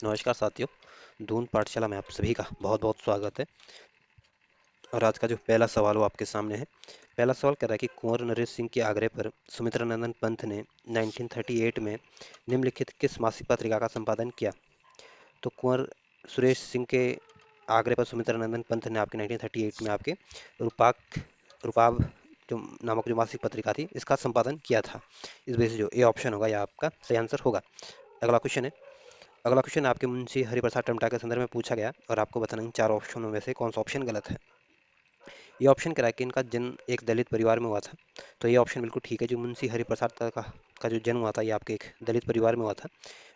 नमस्कार साथियों। दून पाठशाला में आप सभी का बहुत बहुत स्वागत है। और आज का जो पहला सवाल वो आपके सामने है। पहला सवाल कह रहा है कि कुंवर नरेश सिंह के आग्रह पर सुमित्रा नंदन पंत ने 1938 में निम्नलिखित किस मासिक पत्रिका का संपादन किया? तो कुंवर सुरेश सिंह के आग्रह पर सुमित्रा नंदन पंत ने आपके 1938 में आपके रूपाक रूपाभ जो नामक जो मासिक पत्रिका थी इसका संपादन किया था। इस वजह से जो ए ऑप्शन होगा यह आपका सही आंसर होगा। अगला क्वेश्चन है। अगला क्वेश्चन आपके मुंशी हरिप्रसाद टमटा के संदर्भ में पूछा गया और आपको बताना है इन चार ऑप्शनों में से कौन सा ऑप्शन गलत है। ये ऑप्शन कह रहा है कि इनका जन्म एक दलित परिवार में हुआ था। तो ये ऑप्शन बिल्कुल ठीक है। जो मुंशी हरिप्रसाद का जो जन्म हुआ था ये आपके एक दलित परिवार में हुआ था।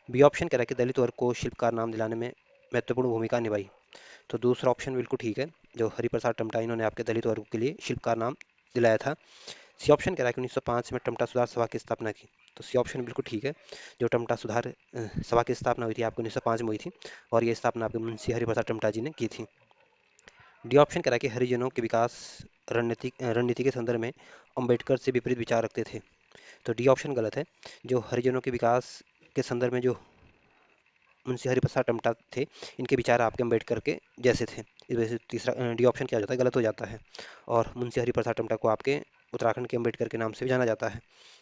बी ऑप्शन कह रहा है कि दलित वर्ग को शिल्पकार नाम दिलाने में महत्वपूर्ण भूमिका निभाई। तो दूसरा ऑप्शन बिल्कुल ठीक है। जो हरिप्रसाद टमटा इन्होंने आपके दलित वर्ग के लिए शिल्पकार नाम दिलाया था। सी ऑप्शन कह रहा है कि 1905 में टमटा सुधार सभा की स्थापना की। तो सी ऑप्शन बिल्कुल ठीक है। जो टमटा सुधार सभा की स्थापना हुई थी आपको 1905 में हुई थी और ये स्थापना आपके मुंशी हरिप्रसाद टमटा जी ने की थी। डी ऑप्शन कह रहा है कि हरिजनों के विकास रणनीति के संदर्भ में अंबेडकर से विपरीत विचार रखते थे। तो डी ऑप्शन गलत है। जो हरिजनों के विकास के संदर्भ में जो मुंशी हरिप्रसाद टमटा थे इनके विचार आपके अंबेडकर के जैसे थे। इस वजह से तीसरा डी ऑप्शन क्या हो जाता है, गलत हो जाता है। और मुंशी हरिप्रसाद टमटा को आपके उत्तराखंड के अंबेडकर के नाम से भी जाना जाता है।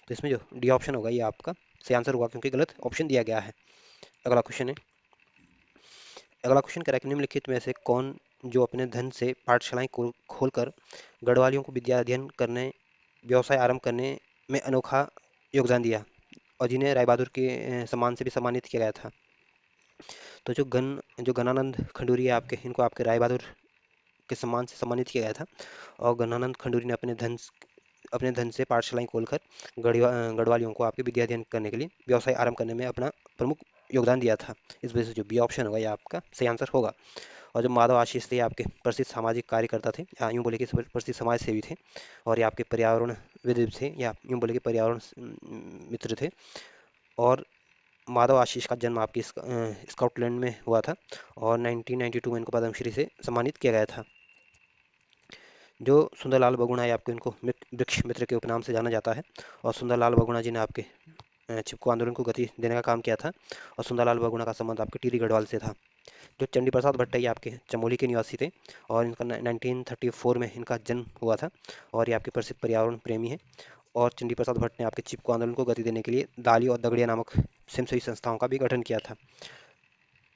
तो इसमें जो डी ऑप्शन होगा ये आपका सही आंसर होगा क्योंकि गलत ऑप्शन दिया गया है। अगला क्वेश्चन है। अगला क्वेश्चन कह रहा है कि निम्नलिखित में से कौन जो अपने धन से पाठशालाएं खोलकर गढ़वालियों को विद्या अध्ययन करने व्यवसाय आरंभ करने में अनोखा योगदान दिया और जिन्हें राय बहादुर के सम्मान से भी सम्मानित किया गया था। तो जो गणानंद खंडूरी है आपके इनको आपके राय बहादुर के सम्मान से सम्मानित किया गया था। और गणानंद खंडूरी ने अपने धन से पाठशालाएं खोलकर गढ़वालियों को आपके विद्या अध्ययन करने के लिए व्यवसाय आरंभ करने में अपना प्रमुख योगदान दिया था। इस वजह से जो बी ऑप्शन होगा ये आपका सही आंसर होगा। और जो माधव आशीष थे आपके प्रसिद्ध सामाजिक कार्यकर्ता थे या यूँ बोले कि प्रसिद्ध समाज सेवी थे। और ये आपके पर्यावरण विद थे या यूँ बोले कि पर्यावरण मित्र थे। और माधव आशीष का जन्म आपकी स्कॉटलैंड में हुआ था और 1992 में इनको पद्मश्री से सम्मानित किया गया था। जो सुंदरलाल बहुगुणा है आपको इनको वृक्ष मित्र के उपनाम से जाना जाता है। और सुंदरलाल बहुगुणा जी ने आपके चिपको आंदोलन को गति देने का काम किया था। और सुंदरलाल बहुगुणा का संबंध आपके टिहरी गढ़वाल से था। जो चंडी प्रसाद भट्टराई आपके चमोली के निवासी थे और इनका 1934 में इनका जन्म हुआ था। और ये आपके प्रसिद्ध पर्यावरण प्रेमी हैं। और चंडी प्रसाद भट्ट ने आपके चिपको आंदोलन को गति देने के लिए दाली और दगड़िया नामक स्वयंसेवी संस्थाओं का भी गठन किया था।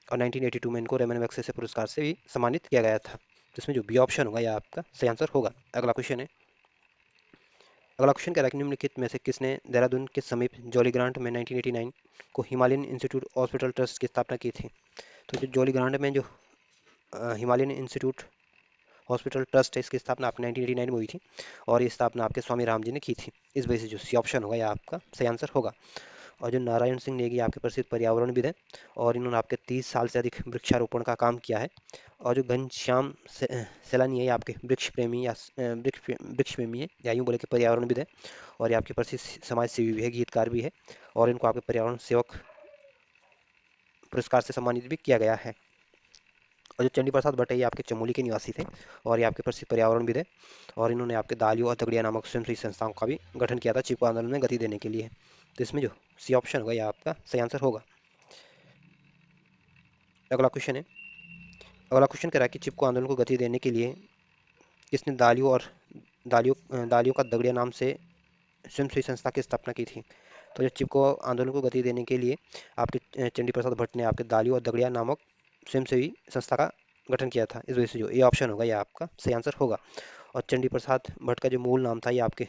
और 1982 में इनको रेमन मैग्सेसे पुरस्कार से भी सम्मानित किया गया था। जिसमें जो बी ऑप्शन होगा यह आपका सही आंसर होगा। अगला क्वेश्चन है। अगला क्वेश्चन कह रहा है कि निम्नलिखित में से किसने देहरादून के समीप जॉली ग्रांट में 1989 को हिमालयन इंस्टीट्यूट हॉस्पिटल ट्रस्ट की स्थापना की थी। तो जो जॉली ग्रांट में जो हिमालयन इंस्टीट्यूट हॉस्पिटल ट्रस्ट है इसकी स्थापना आपकी 1989 में हुई थी। और ये स्थापना आपके स्वामी राम जी ने की थी। इस वजह से जो सी ऑप्शन होगा यह आपका सही आंसर होगा। और जो नारायण सिंह नेगी आपके प्रसिद्ध पर्यावरणविद हैं और इन्होंने आपके 30 साल से अधिक वृक्षारोपण का काम किया है। और जो घनश्याम सैलानी है ये आपके वृक्ष प्रेमी या वृक्ष प्रेमी है या यूँ बोले कि पर्यावरणविद है। और ये आपके प्रसिद्ध समाज सेवी भी है, गीतकार भी है। और इनको आपके पर्यावरण सेवक पुरस्कार से सम्मानित भी किया गया है। और जो चंडी प्रसाद भट्ट है ये आपके चमोली के निवासी थे और ये आपके प्रसिद्ध पर्यावरणविद है। और इन्होंने आपके दालियों और तगड़िया नामक स्वयंसेवी संस्थाओं का भी गठन किया था चिपको आंदोलन में गति देने के लिए। तो इसमें जो सी ऑप्शन होगा यह आपका सही आंसर होगा। अगला क्वेश्चन है। अगला क्वेश्चन कह रहा है कि चिपको आंदोलन को गति देने के लिए किसने दालियों का दगड़िया नाम से स्वयंसेवी संस्था की स्थापना की थी। तो जो चिपको आंदोलन को गति देने के लिए आपके चंडी प्रसाद भट्ट ने आपके दालियों और दगड़िया नामक स्वयंसेवी संस्था का गठन किया था। इस वजह से जो ए ऑप्शन होगा यह आपका सही आंसर होगा। और चंडी प्रसाद भट्ट का जो मूल नाम था ये आपके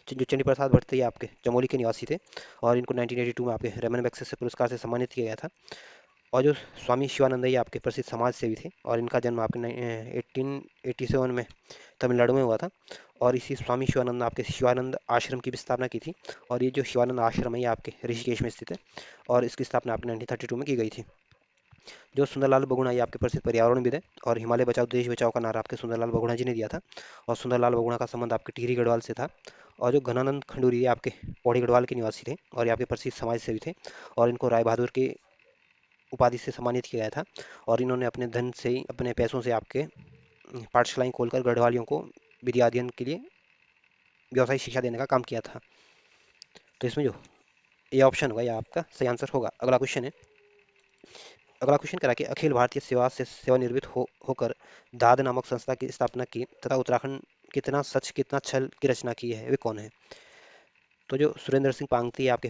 जो चंडी प्रसाद भट्ट थे ये आपके चमोली के निवासी थे। और इनको 1982 में आपके रेमन मैग्सेसे पुरस्कार से सम्मानित किया गया था। और जो स्वामी शिवानंद ये आपके प्रसिद्ध समाज सेवी थे और इनका जन्म आपके 1887 में तमिलनाडु में हुआ था। और इसी स्वामी शिवानंद ने आपके शिवानंद आश्रम की भी स्थापना की थी। और ये जो शिवानंद आश्रम है ये आपके ऋषिकेश में स्थित है। और इसकी स्थापना आपने 1932 में की गई थी। जो सुंदरलाल बहुगुणा ये आपके प्रसिद्ध पर्यावरणविद है और हिमालय बचाओ देश बचाओ का नारा आपके सुंदरलाल बहुगुणा जी ने दिया था। और सुंदरलाल बहुगुणा का संबंध आपके टिहरी गढ़वाल से था। और जो घनानंद खंडूरी ये आपके पौड़ी गढ़वाल के निवासी थे और ये आपके प्रसिद्ध समाज सेवी थे। और इनको राय बहादुर के उपाधि से सम्मानित किया गया था। और इन्होंने अपने धन से ही अपने पैसों से आपके पाठशालाएं खोलकर गढ़वालियों को विद्या अध्ययन के लिए व्यवसायिक शिक्षा देने का काम किया था। तो इसमें जो ये ऑप्शन होगा, या आपका सही आंसर होगा। अगला क्वेश्चन करा कि अखिल भारतीय सेवा से सेवानिवृत्त होकर दाद नामक संस्था की स्थापना की तथा उत्तराखंड कितना सच कितना छल की रचना की है, वे कौन है? तो जो सुरेंद्र सिंह पांगती आपके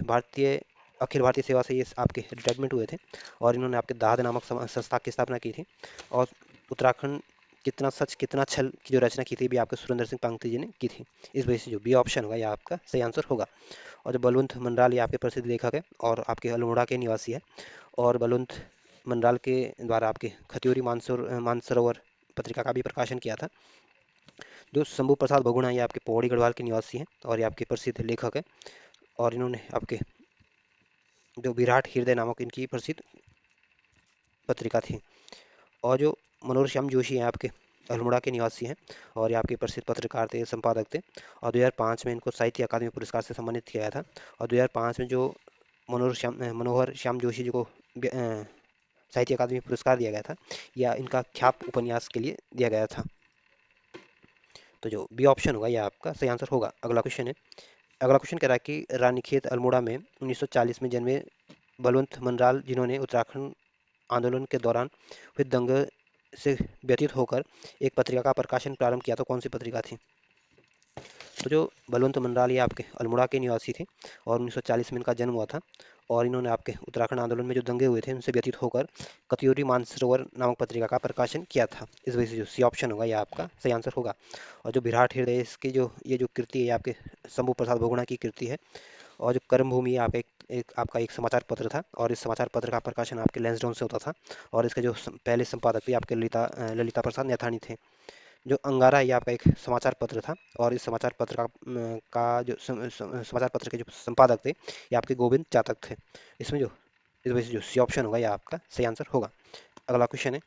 अखिल भारतीय सेवा से ये आपके रिटायरमेंट हुए थे, और इन्होंने आपके दाद नामक संस्था की स्थापना की थी। और उत्तराखंड कितना सच कितना छल की जो रचना की थी भी आपके सुरेंद्र सिंह पांगती जी ने की थी। इस वजह से जो बी ऑप्शन होगा, यह आपका सही आंसर होगा। और जो बलवंत मनराल ये आपके प्रसिद्ध लेखक है और आपके अल्मोड़ा के निवासी है। और बलवंत मनराल के द्वारा आपके खत्यूरी मानसरोवर पत्रिका का भी प्रकाशन किया था। जो शंभू प्रसाद बहुगुणा ये आपके पौड़ी गढ़वाल के निवासी हैं और ये आपके प्रसिद्ध लेखक है। और इन्होंने आपके जो विराट हृदय नामक इनकी प्रसिद्ध पत्रिका थी। और जो मनोहर श्याम जोशी हैं आपके अल्मोड़ा के निवासी हैं और ये आपके प्रसिद्ध पत्रकार थे, संपादक थे। और 2005 में इनको साहित्य अकादमी पुरस्कार से सम्मानित किया गया था। और 2005 में जो मनोहर श्याम जोशी जी को साहित्य अकादमी पुरस्कार दिया गया था, या इनका ख्याप उपन्यास के लिए दिया गया था। तो जो बी ऑप्शन होगा, यह आपका सही आंसर होगा। अगला क्वेश्चन कह रहा है कि रानीखेत अल्मोड़ा में 1940 में जन्मे बलवंत मनराल, जिन्होंने उत्तराखंड आंदोलन के दौरान हुए दंगे से व्यतीत होकर एक पत्रिका का प्रकाशन प्रारंभ किया, तो कौन सी पत्रिका थी? तो जो बलवंत मनराल ये आपके अल्मोड़ा के निवासी थे और 1940 में इनका जन्म हुआ था। और इन्होंने आपके उत्तराखंड आंदोलन में जो दंगे हुए थे उनसे व्यतीत होकर कत्यूरी मानसरोवर नामक पत्रिका का प्रकाशन किया था। इस वजह से जो सी ऑप्शन होगा, यह आपका सही आंसर होगा। और जो विराट हृदय इसकी जो ये जो कृति है, आपके शंभू प्रसाद बहुगुणा की कृति है। और जो कर्मभूमि आप एक आपका एक समाचार पत्र था, और इस समाचार पत्र का प्रकाशन आपके लैंसडाउन से होता था। और इसके जो पहले संपादक भी आपके ललिता प्रसाद नैथानी थे। जो अंगारा ये आपका एक समाचार पत्र था, और इस समाचार पत्र का जो समाचार पत्र के जो संपादक थे, ये आपके गोविंद चातक थे। इसमें जो इस वजह से जो सी ऑप्शन होगा, यह आपका सही आंसर होगा। अगला क्वेश्चन है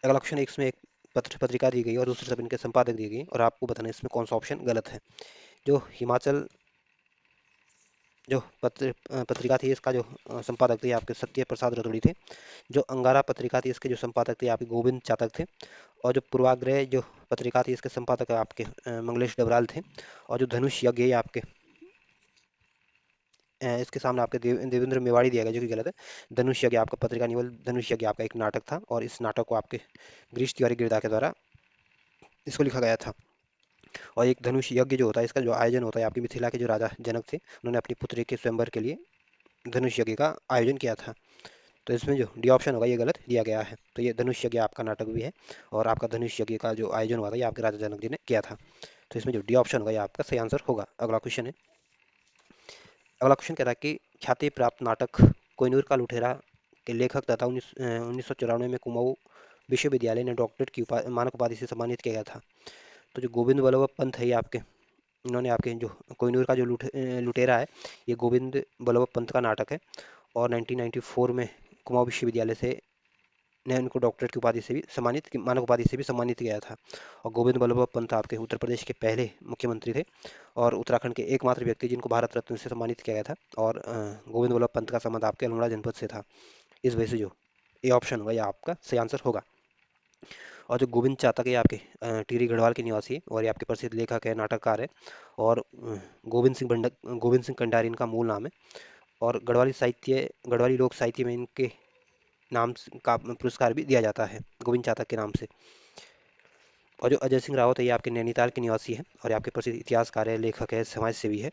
अगला क्वेश्चन इसमें एक पत्रिका दी गई और दूसरी तरफ इनके संपादक दिए गए, और आपको बताना है इसमें कौन सा ऑप्शन गलत है। जो हिमाचल जो पत्रिका थी, इसका जो संपादक थे आपके सत्य प्रसाद रतुड़ी थे। जो अंगारा पत्रिका थी, इसके जो संपादक थे आपके गोविंद चातक थे। और जो पूर्वाग्रह जो पत्रिका थी, इसके संपादक आपके मंगलेश डबराल थे। और जो धनुष यज्ञ ये आपके इसके सामने आपके देवेंद्र मेवाड़ी दिया गया, जो कि गलत है। धनुष यज्ञ आपका पत्रिका निवल धनुष यज्ञ आपका एक नाटक था, और इस नाटक को आपके गिरीश तिवारी गिरदा के द्वारा इसको लिखा गया था। और एक धनुष यज्ञ जो होता है, इसका जो आयोजन होता है आपके मिथिला के जो राजा जनक थे, उन्होंने अपनी पुत्री के स्वयंवर के लिए धनुष यज्ञ का आयोजन किया था। तो इसमें जो डी ऑप्शन होगा, ये गलत दिया गया है। तो ये धनुष यज्ञ आपका नाटक भी है, और आपका धनुष यज्ञ का जो आयोजन हुआ था, ये आपके राजा जनक जी ने किया था। तो इसमें जो डी ऑप्शन होगा, ये आपका सही आंसर होगा। अगला क्वेश्चन कह रहा है कि ख्याति प्राप्त नाटक कोहिनूर का लुटेरा के लेखक तथा 1994 में कुमाऊं विश्वविद्यालय ने डॉक्टरेट की मानक उपाधि से सम्मानित किया गया था। तो जो गोविंद वल्लभ पंत है, ये आपके इन्होंने आपके जो कोहिनूर का जो लुटेरा है, ये गोविंद वल्लभ पंत का नाटक है। और 1994 में कुमाऊं विश्वविद्यालय से ने उनको डॉक्टरेट की उपाधि से भी मानक उपाधि से भी सम्मानित किया था। और गोविंद बल्लभ पंत आपके उत्तर प्रदेश के पहले मुख्यमंत्री थे, और उत्तराखंड के एकमात्र व्यक्ति जिनको भारत रत्न से सम्मानित किया गया था। और गोविंद बल्लभ पंत का संबंध आपके अल्मोड़ा जनपद से था। इस वजह से जो ए ऑप्शन होगा, यह आपका सही आंसर होगा। और जो गोविंद चातक है, ये आपके टिहरी गढ़वाल के निवासी है, और ये आपके प्रसिद्ध लेखक है, नाटककार है। और गोविंद सिंह कंडारी इनका मूल नाम है। और गढ़वाली लोक साहित्य में इनके का पुरस्कार भी दिया जाता है गोविंद चातक के नाम से। और जो अजय सिंह रावत है, ये आपके नैनीताल के निवासी है, और ये आपके प्रसिद्ध इतिहासकार है, लेखक है, समाज सेवी है।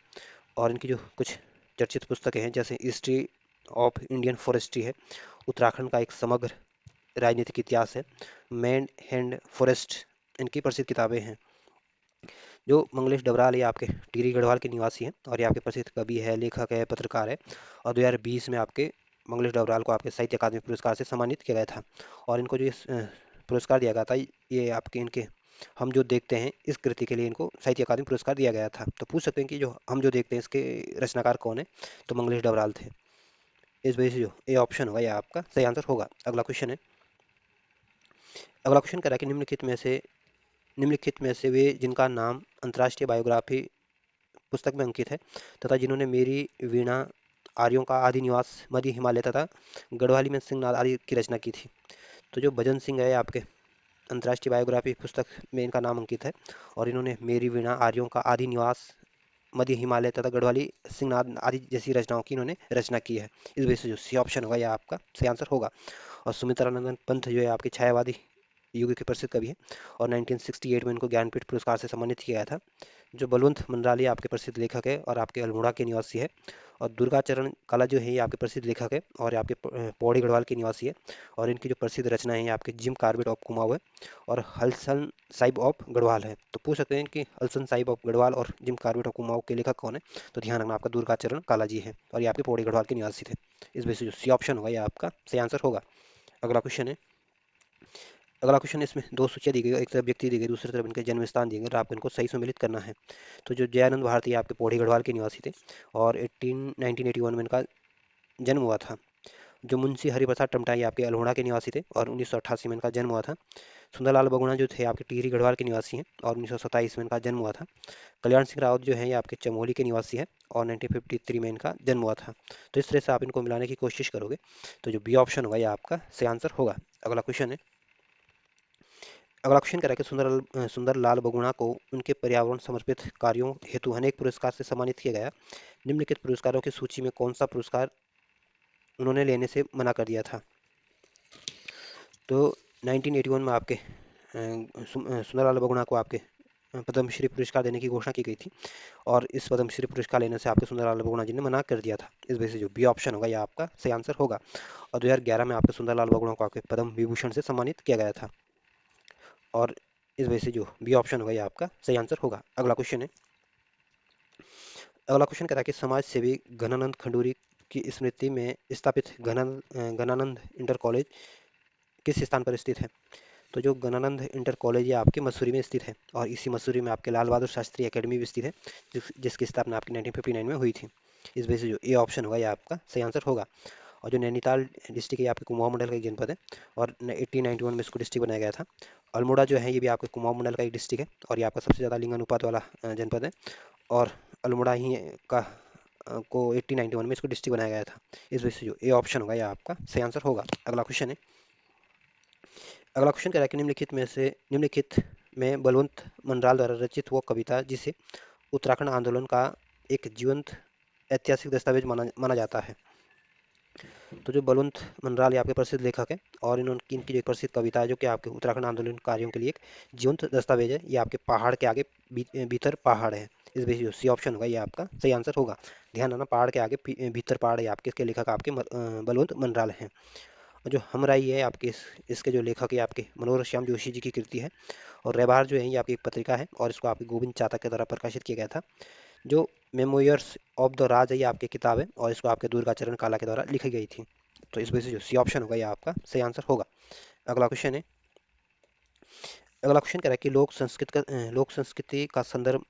और इनकी जो कुछ चर्चित पुस्तकें हैं, जैसे हिस्ट्री ऑफ इंडियन फॉरेस्ट्री है, उत्तराखंड का एक समग्र राजनीतिक इतिहास है, मैन एंड फॉरेस्ट इनकी प्रसिद्ध किताबें हैं। जो मंगलेश डबराल ये आपके टिहरी गढ़वाल के निवासी हैं, और ये आपके प्रसिद्ध कवि है, लेखक है, पत्रकार है। और 2020 में आपके मंगलेश डबराल को आपके साहित्य अकादमी पुरस्कार से सम्मानित किया गया था। और इनको जो पुरस्कार दिया गया था, ये आपके इनके हम जो देखते हैं इस कृति के लिए इनको साहित्य अकादमी पुरस्कार दिया गया था। तो पूछ सकते हैं कि जो हम जो देखते हैं इसके रचनाकार कौन है? तो मंगलेश डबराल थे। इस वजह से जो ए ऑप्शन होगा, यह आपका सही आंसर होगा। अगला क्वेश्चन कह रहा है कि निम्नलिखित में से वे जिनका नाम अंतर्राष्ट्रीय बायोग्राफी पुस्तक में अंकित है तथा जिन्होंने मेरी वीणा, आर्यों का आदि निवास, मध्य हिमालय तथा गढ़वाली में सिंहनाद आदि की रचना की थी। तो जो भजन सिंह है आपके अंतर्राष्ट्रीय बायोग्राफी पुस्तक में इनका नाम अंकित है, और इन्होंने मेरी वीणा, आर्यों का आदि निवास, मध्य हिमालय तथा गढ़वाली सिंहनाद आदि जैसी रचनाओं की इन्होंने रचना की है। इस वजह से जो सी ऑप्शन होगा यह आपका सही आंसर होगा। और सुमित्रानंदन पंत जो है आपके छायावादी युग के प्रसिद्ध कवि है और 1968 में इनको ज्ञानपीठ पुरस्कार से सम्मानित किया गया था। जो बलवंत मनराली आपके प्रसिद्ध लेखक है और आपके अल्मोड़ा के निवासी है। और दुर्गाचरण काला जो है ये आपके प्रसिद्ध लेखक है और आपके पौड़ी गढ़वाल के निवासी है। और इनकी जो प्रसिद्ध रचना है ये आपके जिम कार्बेट ऑफ कुमाऊं है और हलसन साहिब ऑफ गढ़वाल है। तो पूछ सकते हैं कि हलसन साहिब ऑफ गढ़वाल और जिम कार्बेट ऑफ कुमाऊं के लेखक कौन है? तो ध्यान रखना आपका दुर्गाचरण काला जी है और ये आपके पौड़ी गढ़वाल के निवासी थे। इस वजह से जो सी ऑप्शन होगा ये आपका सही आंसर होगा। अगला क्वेश्चन है। अगला क्वेश्चन है, इसमें दो सूचियाँ दी गई, एक तरफ व्यक्ति दी गई, दूसरी तरफ इनके जन्म स्थान दिए गए और आपको इनको सही सम्मिलित करना है। तो जो जयानंद भारती आपके पौड़ी गढ़वाल के निवासी थे और 1981 में इनका जन्म हुआ था। जो मुंशी हरिप्रसाद टमटाई आपके अल्मोड़ा के निवासी थे और 1988 में इनका जन्म हुआ था। सुंदरलाल बगुणा जो थे आपके टिहरी गढ़वाल के निवासी हैं और 1927 में इनका जन्म हुआ था। कल्याण सिंह रावत जो है ये आपके चमोली के निवासी है और 1953 में इनका जन्म हुआ था। तो इस तरह से आप इनको मिलाने की कोशिश करोगे तो जो बी ऑप्शन होगा ये आपका सही आंसर होगा। अगला क्वेश्चन है। अगला क्वेश्चन कह रहा है कि सुंदर लाल बगुणा को उनके पर्यावरण समर्पित कार्यों हेतु अनेक पुरस्कार से सम्मानित किया गया। निम्नलिखित पुरस्कारों की सूची में कौन सा पुरस्कार उन्होंने लेने से मना कर दिया था? तो 1981 में आपके सुंदरलाल बगुणा को आपके पद्मश्री पुरस्कार देने की घोषणा की गई थी और इस पद्मश्री पुरस्कार लेने से आपके सुंदरलाल बगुणा जी ने मना कर दिया था। इस वजह से जो बी ऑप्शन होगा यह आपका सही आंसर होगा। और 2011 में आपके सुंदरलाल बगुणा को आपके पद्म विभूषण से सम्मानित किया गया था और इस वजह से जो बी ऑप्शन होगा यह आपका सही आंसर होगा। अगला क्वेश्चन है। अगला क्वेश्चन कह रहा है कि समाज सेवी घनानंद खंडूरी की स्मृति में स्थापित घनानंद इंटर कॉलेज किस स्थान पर स्थित है? तो जो गणानंद इंटर कॉलेज है आपके मसूरी में स्थित है और इसी मसूरी में आपके लाल बहादुर शास्त्री एकेडमी भी स्थित है जिसकी स्थापना आपकी 1959 में हुई थी। इस वजह से जो ए ऑप्शन होगा ये आपका सही आंसर होगा। और जो नैनीताल डिस्ट्रिक्ट है आपके कुमाऊं मंडल का एक जनपद है और 1891 में इसको डिस्ट्रिक्ट बनाया गया था। अल्मोड़ा जो है ये भी आपके कुमाऊं मंडल का एक डिस्ट्रिक्ट है और ये आपका सबसे ज़्यादा लिंग अनुपात वाला जनपद है और अल्मोड़ा ही का को 1891 में इसको डिस्ट्रिक्ट बनाया गया था। इस वजह से जो ए ऑप्शन होगा यह आपका सही आंसर होगा। अगला क्वेश्चन है। अगला क्वेश्चन कह रहा है कि निम्नलिखित में बलवंत मनराल द्वारा रचित वो कविता जिसे उत्तराखंड आंदोलन का एक जीवंत ऐतिहासिक दस्तावेज माना जाता है। तो जो बलवंत मनराल ये आपके प्रसिद्ध लेखक है और इनकी जो एक प्रसिद्ध कविता है जो कि आपके उत्तराखंड आंदोलनकारियों के लिए एक जीवंत दस्तावेज है। ये आपके पहाड़ के आगे भीतर पहाड़ है। इस वजह से सी ऑप्शन होगा ये आपका सही आंसर होगा। ध्यान रखना पहाड़ के आगे भीतर पहाड़ है आपके, इसके लेखक आपके बलवंत मनराल हैं। और जो हमराई है आपके इसके जो लेखक है आपके मनोहर श्याम जोशी जी की कृति है। और व्यवहार जो है ये आपकी एक पत्रिका है और इसको आपके गोविंद चातक के द्वारा प्रकाशित किया गया था। जो मेमोयर्स ऑफ द राज है ये आपकी किताब है और इसको आपके दुर्गाचरण काला के द्वारा लिखी गई थी। तो इस वजह से जो सी ऑप्शन होगा ये आपका सही आंसर होगा। अगला क्वेश्चन है। अगला क्वेश्चन कह रहा है कि लोक संस्कृति का संदर्भ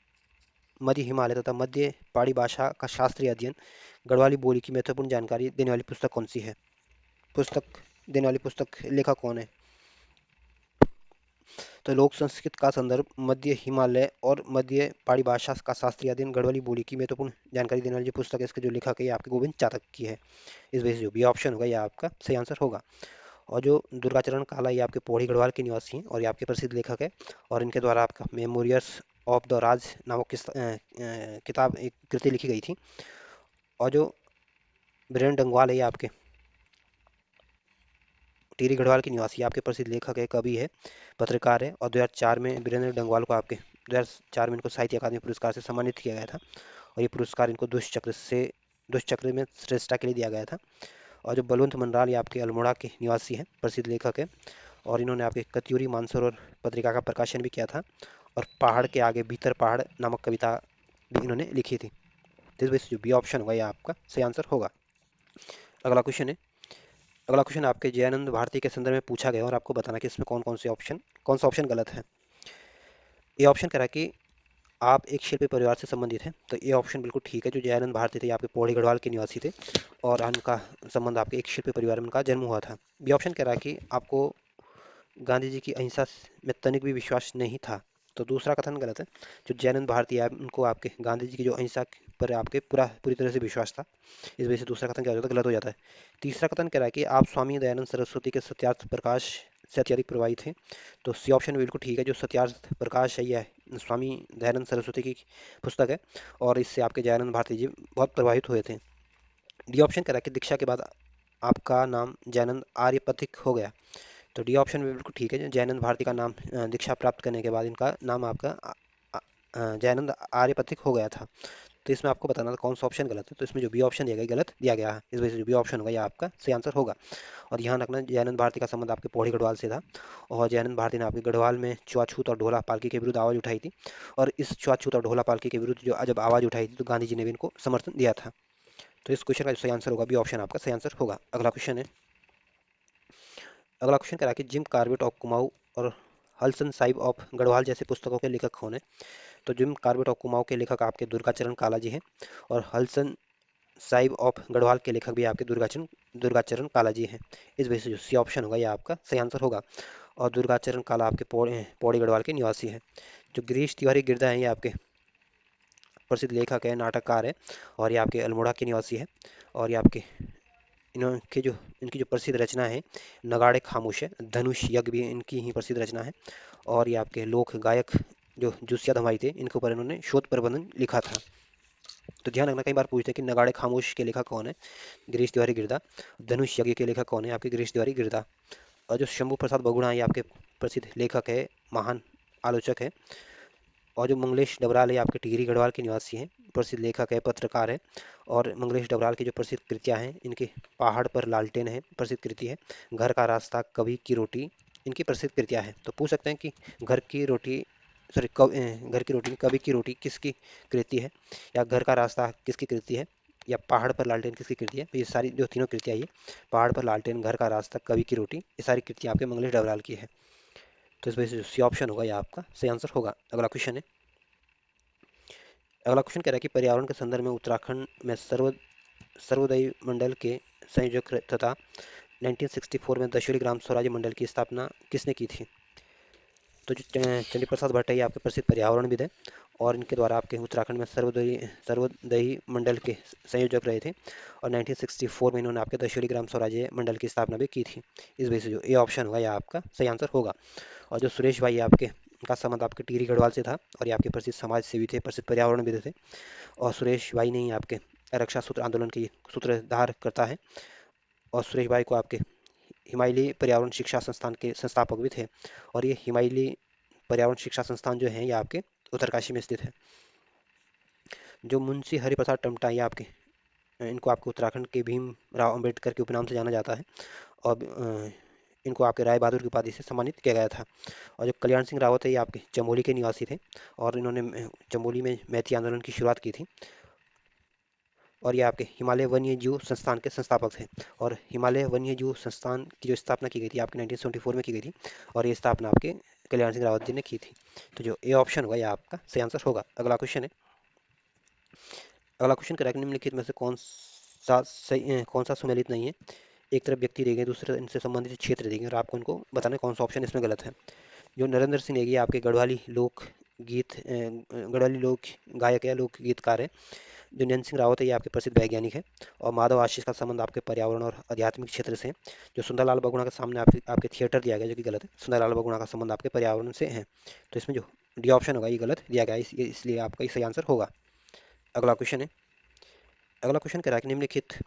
मध्य हिमालय तथा मध्य पहाड़ी भाषा का शास्त्रीय अध्ययन गढ़वाली बोली की महत्वपूर्ण जानकारी देने वाली पुस्तक कौन सी है? पुस्तक देने वाली पुस्तक लेखक कौन है? तो लोक संस्कृत का संदर्भ मध्य हिमालय और मध्य पहाड़ी भाषा का शास्त्रीय अध्ययन गढ़वाली बोली की महत्वपूर्ण जानकारी देने वाली जो पुस्तक है इसके जो लेखक है ये आपके गोविंद चातक की है। इस वजह से जो बी ऑप्शन होगा ये आपका सही आंसर होगा। और जो दुर्गाचरण काला ये आपके पौड़ी गढ़वाल के निवासी हैं और ये आपके प्रसिद्ध लेखक है और इनके द्वारा आपका मेमोरियस ऑफ द राज नामक किताब एक कृति लिखी गई थी। और जो बीरेन डंगवाल है ये आपके टिहरी गढ़वाल के निवासी आपके प्रसिद्ध लेखक है, कवि है, पत्रकार है और 2004 में बीरेंद्र डंगवाल को आपके 2004 में इनको साहित्य अकादमी पुरस्कार से सम्मानित किया गया था और ये पुरस्कार इनको दुष्चक्र में श्रेष्ठता के लिए दिया गया था। और जो बलवंत मनराल ये आपके अल्मोड़ा के निवासी हैं, प्रसिद्ध लेखक है और इन्होंने आपके कत्यूरी मानसरोवर पत्रिका का प्रकाशन भी किया था और पहाड़ के आगे भीतर पहाड़ नामक कविता भी इन्होंने लिखी थी। तो इस वजह से जो बी ऑप्शन होगा ये आपका सही आंसर होगा। अगला क्वेश्चन है। अगला क्वेश्चन आपके जयानंद भारती के संदर्भ में पूछा गया और आपको बताना कि इसमें कौन सा ऑप्शन गलत है। ये ऑप्शन कह रहा है कि आप एक शिल्पी परिवार से संबंधित हैं, तो ये ऑप्शन बिल्कुल ठीक है। जो जयानंद भारती थे आपके पौड़ी गढ़वाल के निवासी थे और उनका संबंध आपके एक शिल्पी परिवार में उनका जन्म हुआ था। बी ऑप्शन कह रहा है कि आपको गांधी जी की अहिंसा में तनिक भी विश्वास नहीं था, तो दूसरा कथन गलत है। जो जयानंद भारती है उनको आपके गांधी जी की जो अहिंसा पर आपके पूरी तरह से विश्वास था। इस वजह से दूसरा कथन क्या हो जाता है? गलत हो जाता है। तीसरा कथन कह रहा है कि आप स्वामी दयानंद सरस्वती के सत्यार्थ प्रकाश से अत्यधिक प्रभावित थे, तो सी ऑप्शन बिल्कुल ठीक है। जो सत्यार्थ प्रकाश है यह स्वामी दयानंद सरस्वती की पुस्तक है और इससे आपके दयानंद भारती जी बहुत प्रभावित हुए थे। डी ऑप्शन कह रहा है कि दीक्षा के बाद आपका नाम जयानंद आर्यपथिक हो गया। तो डी ऑप्शन में बिल्कुल ठीक है। जयानंद भारती का नाम दीक्षा प्राप्त करने के बाद इनका नाम आपका जयानंद आर्यपथिक हो गया था। तो इसमें आपको बताना था कौन सा ऑप्शन गलत है। तो इसमें जो बी ऑप्शन दिया गया गलत दिया गया है, इस वजह से जो बी ऑप्शन होगा ये आपका सही आंसर होगा। और ध्यान रखना जयानंद भारती का संबंध आपके पौड़ी गढ़वाल से था और जयानंद भारती ने आपके गढ़वाल में छुआछूत और ढोला पालकी के विरुद्ध आवाज उठाई थी और इस छुआछूत और ढोला पालकी के विरुद्ध जो जब आवाज उठाई थी तो गांधी जी ने भी इनको समर्थन दिया था। तो इस क्वेश्चन का जो सही आंसर होगा बी ऑप्शन आपका सही आंसर होगा। अगला क्वेश्चन है। अगला क्वेश्चन कह रहा है कि जिम कार्बेट ऑफ कुमाऊं और हलसन साहिब ऑफ गढ़वाल जैसे पुस्तकों के लेखक कौन है। तो जिम कार्बेट ऑफ कुमाऊं के लेखक आपके दुर्गाचरण काला जी हैं और हलसन साहिब ऑफ गढ़वाल के लेखक भी आपके दुर्गाचरण काला जी हैं। इस वजह से जो सी ऑप्शन होगा ये आपका सही आंसर होगा। और दुर्गाचरण काला आपके पौड़ी गढ़वाल के निवासी है। जो गिरीश तिवारी गिरधा हैं ये आपके प्रसिद्ध लेखक है, नाटककार है और ये आपके अल्मोड़ा के निवासी है। और ये आपके इनके जो इनकी जो प्रसिद्ध रचना है नगाड़े खामोश है, धनुष यज्ञ भी इनकी ही प्रसिद्ध रचना है। और ये आपके लोक गायक जो जुस्सिया धमाई थे इनके ऊपर इन्होंने शोध प्रबंधन लिखा था। तो ध्यान रखना कई बार पूछते हैं कि नगाड़े खामोश के लेखक कौन है, गिरीश तिवारी गिरधा। धनुष यज्ञ के लेखक कौन है, आपके गिरीश तिवारी गिरधा। और जो शंभू प्रसाद बगुड़ा ये आपके प्रसिद्ध लेखक है, महान आलोचक है। और जो मंगलेश डबराल है आपके टिहरी गढ़वाल के निवासी हैं, प्रसिद्ध लेखक है, पत्रकार है। और मंगलेश डबराल की जो प्रसिद्ध कृतियां हैं इनके पहाड़ पर लालटेन है प्रसिद्ध कृति है, घर का रास्ता, कभी की रोटी इनकी प्रसिद्ध कृतियां हैं। तो पूछ सकते हैं कि घर की रोटी सॉरी घर की रोटी कभी की रोटी किसकी कृति है, या घर का रास्ता किसकी कृति है, या पहाड़ पर लालटेन किसकी कृति है। तो ये सारी जो तीनों कृतियां ये पहाड़ पर लालटेन, घर का रास्ता, कभी की रोटी, ये सारी कृतियां आपके मंगलेश डबराल की है। तो इस वजह से जो सी ऑप्शन होगा ये आपका सही आंसर होगा। अगला क्वेश्चन है। अगला क्वेश्चन कह रहा है कि पर्यावरण के संदर्भ में उत्तराखंड में सर्वोदय मंडल के संयोजक तथा 1964 में दशहरी ग्राम स्वराज्य मंडल की स्थापना किसने की थी। तो जो चंडी प्रसाद भट्ट है ये आपके प्रसिद्ध पर्यावरणविद है और इनके द्वारा आपके उत्तराखंड में सर्वोदयी मंडल के संयोजक रहे थे और 1964 में इन्होंने आपके दशहरी ग्राम स्वराज्य मंडल की स्थापना भी की थी। इस वजह से जो ए ऑप्शन होगा यह आपका सही आंसर होगा। और जो सुरेश भाई आपके का संबंध आपके टिहरी गढ़वाल से था और ये आपके प्रसिद्ध समाज सेवी थे, प्रसिद्ध पर्यावरणविद थे। और सुरेश भाई ने ही आपके रक्षा सूत्र आंदोलन की सूत्रधार करता है। और सुरेश भाई को आपके हिमालयी पर्यावरण शिक्षा संस्थान के संस्थापक भी थे और ये हिमालयी पर्यावरण शिक्षा संस्थान जो है ये आपके उत्तरकाशी में स्थित है। जो मुंशी हरिप्रसाद टमटा ये आपके इनको आपके उत्तराखंड के भीम राव अम्बेडकर के उपनाम से जाना जाता है और इनको आपके राय बहादुर की उपाधि से सम्मानित किया गया था। और जो कल्याण सिंह रावत है ये आपके चमोली के निवासी थे और इन्होंने चमोली में मैती आंदोलन की शुरुआत की थी। और ये आपके हिमालय वन्य जीव संस्थान के संस्थापक थे और हिमालय वन्य जीव संस्थान की जो स्थापना की गई थी आपके 1974 में की गई थी और ये स्थापना आपके कल्याण सिंह रावत जी ने की थी। तो जो ए ऑप्शन होगा ये आपका सही आंसर होगा। अगला क्वेश्चन है। अगला क्वेश्चन करेक्ट निम्नलिखित में से कौन सा सुमेलित नहीं है। एक तरफ व्यक्ति देंगे, दूसरे इनसे संबंधित क्षेत्र देंगे और आपको इनको बताना कौन सा ऑप्शन इसमें गलत है। जो नरेंद्र सिंह नेगी आपके गढ़वाली लोक गायक है, लोक गीतकार है। जो नैन सिंह रावत है ये आपके प्रसिद्ध वैज्ञानिक है और माधव आशीष का संबंध आपके पर्यावरण और आध्यात्मिक क्षेत्र से है। जो सुंदरलाल बगुणा के सामने आपके थिएटर दिया गया जो कि गलत है, सुंदरलाल बगुणा का संबंध आपके पर्यावरण से है। तो इसमें जो डी ऑप्शन होगा ये गलत दिया गया है, इसलिए आपका ये सही आंसर होगा। अगला क्वेश्चन है। अगला क्वेश्चन कह रहा है कि निम्नलिखित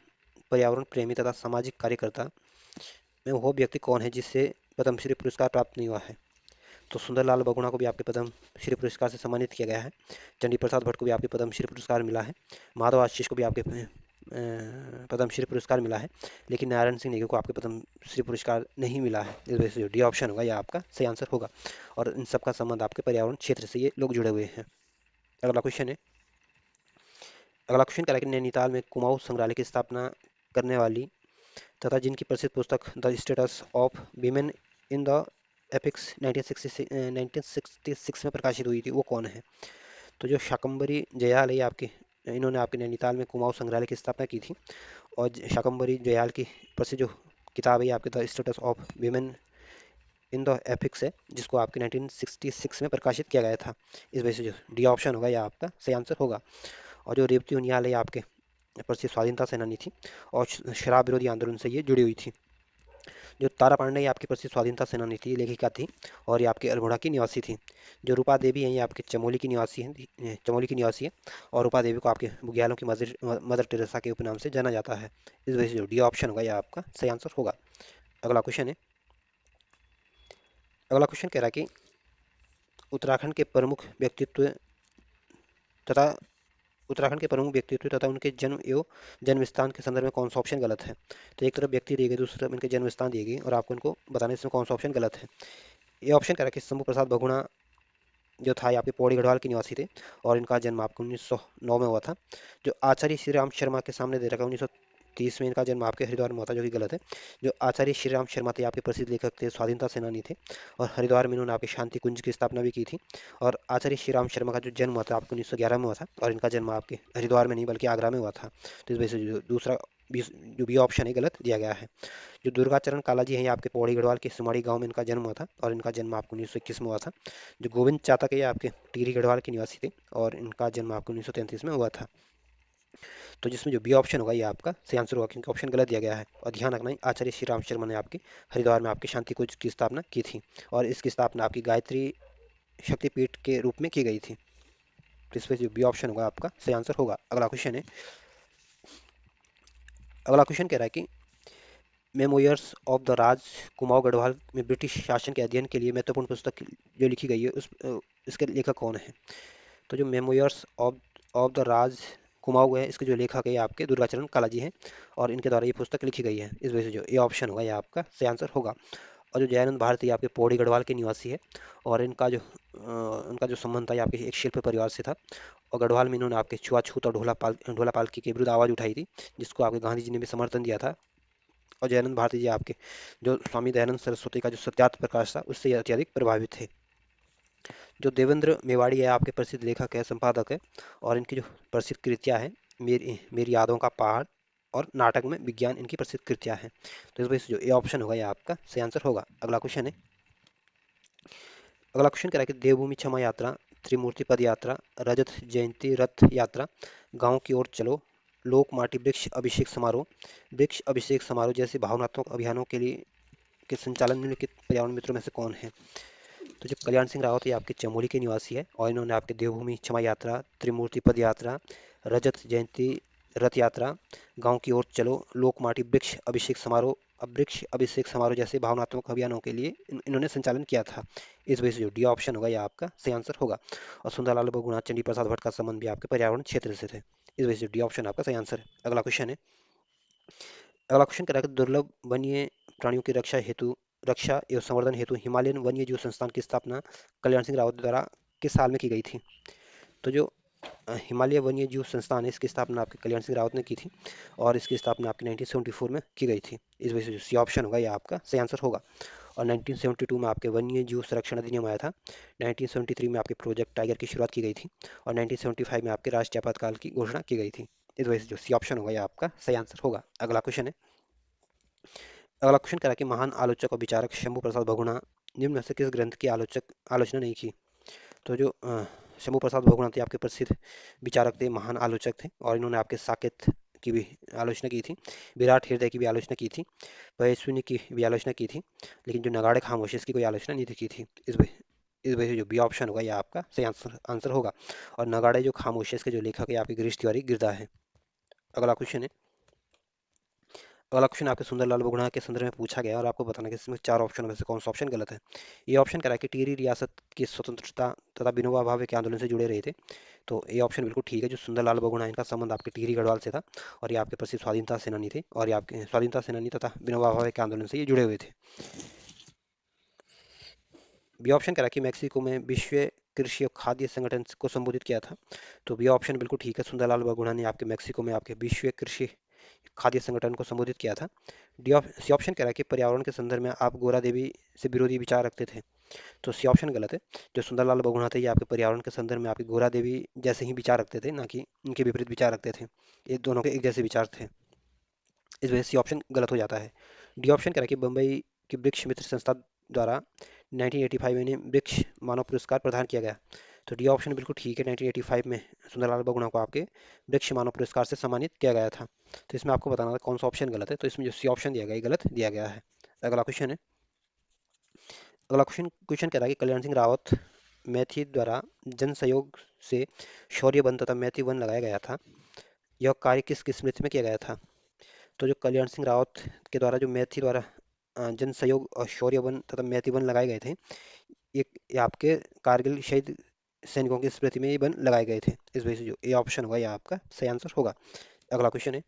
पर्यावरण प्रेमी तथा सामाजिक कार्यकर्ता में वो व्यक्ति कौन है जिससे पद्मश्री पुरस्कार प्राप्त नहीं हुआ है। तो सुंदरलाल बगुणा को भी आपके पद्मश्री पुरस्कार से सम्मानित किया गया है, चंडी प्रसाद भट्ट को भी आपके पद्मश्री पुरस्कार मिला है, माधव आशीष को भी आपके पद्मश्री पुरस्कार मिला है, लेकिन नारायण सिंह नेगी को आपके पद्मश्री पुरस्कार नहीं मिला है। इस वजह से जो डी ऑप्शन होगा यह आपका सही आंसर होगा और इन सबका संबंध आपके पर्यावरण क्षेत्र से ये लोग जुड़े हुए हैं। अगला क्वेश्चन है। अगला क्वेश्चन कह रहा है कि नैनीताल में कुमाऊं संग्रहालय की स्थापना करने वाली तथा जिनकी प्रसिद्ध पुस्तक the status of women in the epics 1966 में प्रकाशित हुई थी वो कौन है। तो जो शाकंबरी जयाल है ये आपके इन्होंने आपके नैनीताल में कुमाऊं संग्रहालय की स्थापना की थी और शाकंबरी जयाल की प्रसिद्ध जो किताब है ये आपके the status of women in the epics है जिसको आपके 1966 में प्रकाशित किया गया था। इस वजह से जो डी ऑप्शन होगा यह आपका सही आंसर होगा। और जो रेवती उनियाल है ये आपके प्रसिद्ध स्वाधीनता सेनानी थी और शराब विरोधी आंदोलन से ये जुड़ी हुई थी। जो तारा पांडे ये आपकी प्रसिद्ध स्वाधीनता सेनानी थी, लेखिका थी, और ये आपके अल्मोड़ा की निवासी थी। जो रूपा देवी है ये आपके चमोली की निवासी है, चमोली की निवासी है। और रूपा देवी को आपके बुग्यालों की मदर मदर टेरेसा के उपनाम से जाना जाता है। इस वजह से जो डी ऑप्शन होगा ये आपका सही आंसर होगा। अगला क्वेश्चन है। अगला क्वेश्चन कह रहा है कि उत्तराखंड के प्रमुख व्यक्तित्व तथा उत्तराखंड के प्रमुख व्यक्तित्व तथा उनके जन्म एवं जन्म स्थान के संदर्भ में कौन सा ऑप्शन गलत है। तो एक तरफ व्यक्ति दिए गए, दूसरी तरफ इनके जन्म स्थान दिए गए, और आपको इनको बताने इसमें कौन सा ऑप्शन गलत है। ये ऑप्शन कह रहा है कि शंभू प्रसाद बहुगुणा जो था ये आपके पौड़ी गढ़वाल के निवासी थे, और इनका जन्म आपको 1909 में हुआ था। जो आचार्य श्री राम शर्मा के सामने दे रखा है 1930 में, इनका जन्म आपके हरिद्वार में हुआ था, जो कि गलत है। जो आचार्य श्री राम शर्मा थे आपके प्रसिद्ध लेखक थे, स्वाधीनता सेनानी थे, और हरिद्वार में इन्होंने आपकी शांति कुंज की स्थापना भी की थी। और आचार्य श्री राम शर्मा का जो जन्म हुआ था आपको 1911 में हुआ था, और इनका जन्म आपके हरिद्वार में नहीं बल्कि आगरा में हुआ था। तो इस वजह से जो दूसरा जो बी ऑप्शन है गलत दिया गया है। जो दुर्गाचरण कालाजी हैं ये आपके पौड़ी गढ़वाल के सुमाड़ी गांव में इनका जन्म हुआ था, और इनका जन्म आपको 1921 में हुआ था। जो गोविंद चातक है ये आपके टिहरी गढ़वाल के निवासी थे, और इनका जन्म आपको 1933 में हुआ था। तो जिसमें जो बी ऑप्शन होगा ये आपका सही आंसर होगा, क्योंकि ऑप्शन गलत दिया गया है। और ध्यान रखना है, आचार्य श्री राम शर्मा ने आपकी हरिद्वार में आपकी शांति कुंज की स्थापना की थी, और इसकी स्थापना आपकी गायत्री शक्तिपीठ के रूप में की गई थी। तो इसमें जो बी ऑप्शन होगा आपका सही आंसर होगा। अगला क्वेश्चन है। अगला क्वेश्चन कह रहा है कि मेमोयर्स ऑफ द राज कुमाऊं गढ़वाल में ब्रिटिश शासन के अध्ययन के लिए महत्वपूर्ण पुस्तक जो लिखी गई है इसके लेखक कौन है। तो जो मेमोयर्स ऑफ द राज कुमाऊं है, इसके जो लेखक है ये आपके दुर्गाचरण कालाजी हैं, और इनके द्वारा ये पुस्तक लिखी गई है। इस वजह से जो ये ऑप्शन होगा ये आपका सही आंसर होगा। और जो जयानंद भारती आपके पौड़ी गढ़वाल के निवासी है, और इनका जो संबंध था ये आपके एक शिल्प परिवार से था, और गढ़वाल में इन्होंने आपके छुआछूत और ढोला पालकी के विरुद्ध आवाज उठाई थी, जिसको आपके गांधी जी ने भी समर्थन दिया था। और जयानंद भारती जी आपके जो स्वामी दयानंद सरस्वती का जो सत्यार्थ प्रकाश था उससे अत्यधिक प्रभावित थे। जो देवेंद्र मेवाड़ी है आपके प्रसिद्ध लेखक है, संपादक है, और इनकी जो प्रसिद्ध कृतियां हैं, मेरी मेरी यादों का पहाड़ और नाटक में विज्ञान, इनकी प्रसिद्ध कृतियां हैं। तो इस वजह से जो ए ऑप्शन होगा ये आपका सही आंसर होगा। अगला क्वेश्चन है। अगला क्वेश्चन कह रहा है कि देवभूमि क्षमा यात्रा, त्रिमूर्ति पद यात्रा, रजत जयंती रथ यात्रा, गांव की ओर चलो, लोक माटी वृक्ष अभिषेक समारोह जैसे भावनात्मक अभियानों के लिए के संचालन निम्नलिखित पर्यावरण मित्रों में से कौन है। तो जो कल्याण सिंह रावत ये आपके चमोली के निवासी है, और इन्होंने आपके देवभूमि क्षमा यात्रा, त्रिमूर्ति पद यात्रा, रजत जयंती रथ यात्रा, गांव की ओर चलो, लोकमाटी वृक्ष अभिषेक समारोह जैसे भावनात्मक अभियानों के लिए इन्होंने संचालन किया था। इस वजह से जो डी ऑप्शन होगा यह आपका सही आंसर होगा। और सुंदरलाल बहुगुणा चंडी प्रसाद भट्ट का संबंध भी आपके पर्यावरण क्षेत्र से थे। इस वजह से डी ऑप्शन आपका सही आंसर है। अगला क्वेश्चन है। अगला क्वेश्चन कह रहा है कि दुर्लभ वन्य प्राणियों की रक्षा एवं संवर्धन हेतु हिमालयन वन्य जीव संस्थान की स्थापना कल्याण सिंह रावत द्वारा किस साल में की गई थी। तो जो हिमालय वन्य जीव संस्थान है इसकी स्थापना आपके कल्याण सिंह रावत ने की थी, और इसकी स्थापना आपकी 1974 में की गई थी। इस वजह से जो सी ऑप्शन होगा यह आपका सही आंसर होगा। और 1972 में आपके वन्य जीव संरक्षण अधिनियम आया था। 1973 में आपके प्रोजेक्ट टाइगर की शुरुआत की गई थी, और 1975 में आपके राष्ट्रीय आपातकाल की घोषणा की गई थी। इस वजह से जो सी ऑप्शन होगा यह आपका सही आंसर होगा। अगला क्वेश्चन है। अगला क्वेश्चन करा कि महान आलोचक और विचारक शंभू प्रसाद बहुगुणा निम्न में से किस ग्रंथ की आलोचना नहीं की। तो जो शंभू प्रसाद बहुगुणा थे आपके प्रसिद्ध विचारक थे, महान आलोचक थे, और इन्होंने आपके साकेत की भी आलोचना की थी, विराट हृदय की भी आलोचना की थी, पयस्विनी की भी आलोचना की थी, लेकिन जो नगाड़े खामोश इसकी कोई आलोचना नहीं की थी। इस वजह से जो बी ऑप्शन होगा यह आपका सही आंसर होगा। और नगाड़े जो खामोश इसके जो लेखक है आपके गिरीश तिवारी गिरधा है। अगला क्वेश्चन है। अगला क्वेश्चन आपके सुंदरलाल बहुगुणा के संदर्भ में पूछा गया, और आपको बताना है कि इसमें चार ऑप्शन में से कौन सा ऑप्शन गलत है। ये ऑप्शन कह रहा है कि टिहरी रियासत की स्वतंत्रता तथा विनोबा भावे के आंदोलन से जुड़े रहे थे। तो ये ऑप्शन बिल्कुल ठीक है। जो सुंदरलाल बहुगुणा इनका संबंध आपके टिहरी गढ़वाल से था, और ये आपके प्रसिद्ध स्वाधीनता सेनानी थे, और ये आपके स्वाधीनता सेनानी तथा विनोबा भावे के आंदोलन से ये जुड़े हुए थे। बी ऑप्शन कह रहा है कि मैक्सिको में विश्व कृषि और खाद्य संगठन को संबोधित किया था। तो बी ऑप्शन बिल्कुल ठीक है। सुंदरलाल बहुगुणा ने आपके मैक्सिको में आपके विश्व कृषि खाद्य संगठन को संबोधित किया था। सी ऑप्शन कह रहा है कि पर्यावरण के संदर्भ में आप गोरा देवी से विरोधी विचार रखते थे। तो सी ऑप्शन गलत है। जो सुंदरलाल बहुगुणा थे ये आपके पर्यावरण के संदर्भ में आपकी गोरा देवी जैसे ही विचार रखते थे, ना कि इनके विपरीत विचार रखते थे। ये दोनों के एक जैसे विचार थे। इस वजह से सी ऑप्शन गलत हो जाता है। डी ऑप्शन कह रहा है कि बम्बई की वृक्ष मित्र संस्था द्वारा 1985 में इन्हें वृक्ष मानव पुरस्कार प्रदान किया गया। तो डी ऑप्शन बिल्कुल ठीक है। 1985 में सुंदरलाल बहुगुणा को आपके वृक्ष मानव पुरस्कार से सम्मानित किया गया था। तो इसमें आपको बताना था कौन सा ऑप्शन गलत है। तो इसमें जो सी ऑप्शन दिया गया है गलत दिया गया है। अगला क्वेश्चन है। अगला क्वेश्चन क्वेश्चन कह रहा है कि कल्याण सिंह रावत मैथी द्वारा जन सहयोग से शौर्य वन तथा मैथी वन लगाया गया था। यह कार्य किस किस स्मृति में किया गया था? तो जो कल्याण सिंह रावत के द्वारा जो मैथी द्वारा जन सहयोग और शौर्य वन तथा मैथी वन लगाए गए थे, ये आपके कारगिल शहीद सैनिकों की स्मृति में ये वन लगाए गए थे। इस वजह से जो ये ऑप्शन होगा, ये आपका सही आंसर होगा। अगला क्वेश्चन है।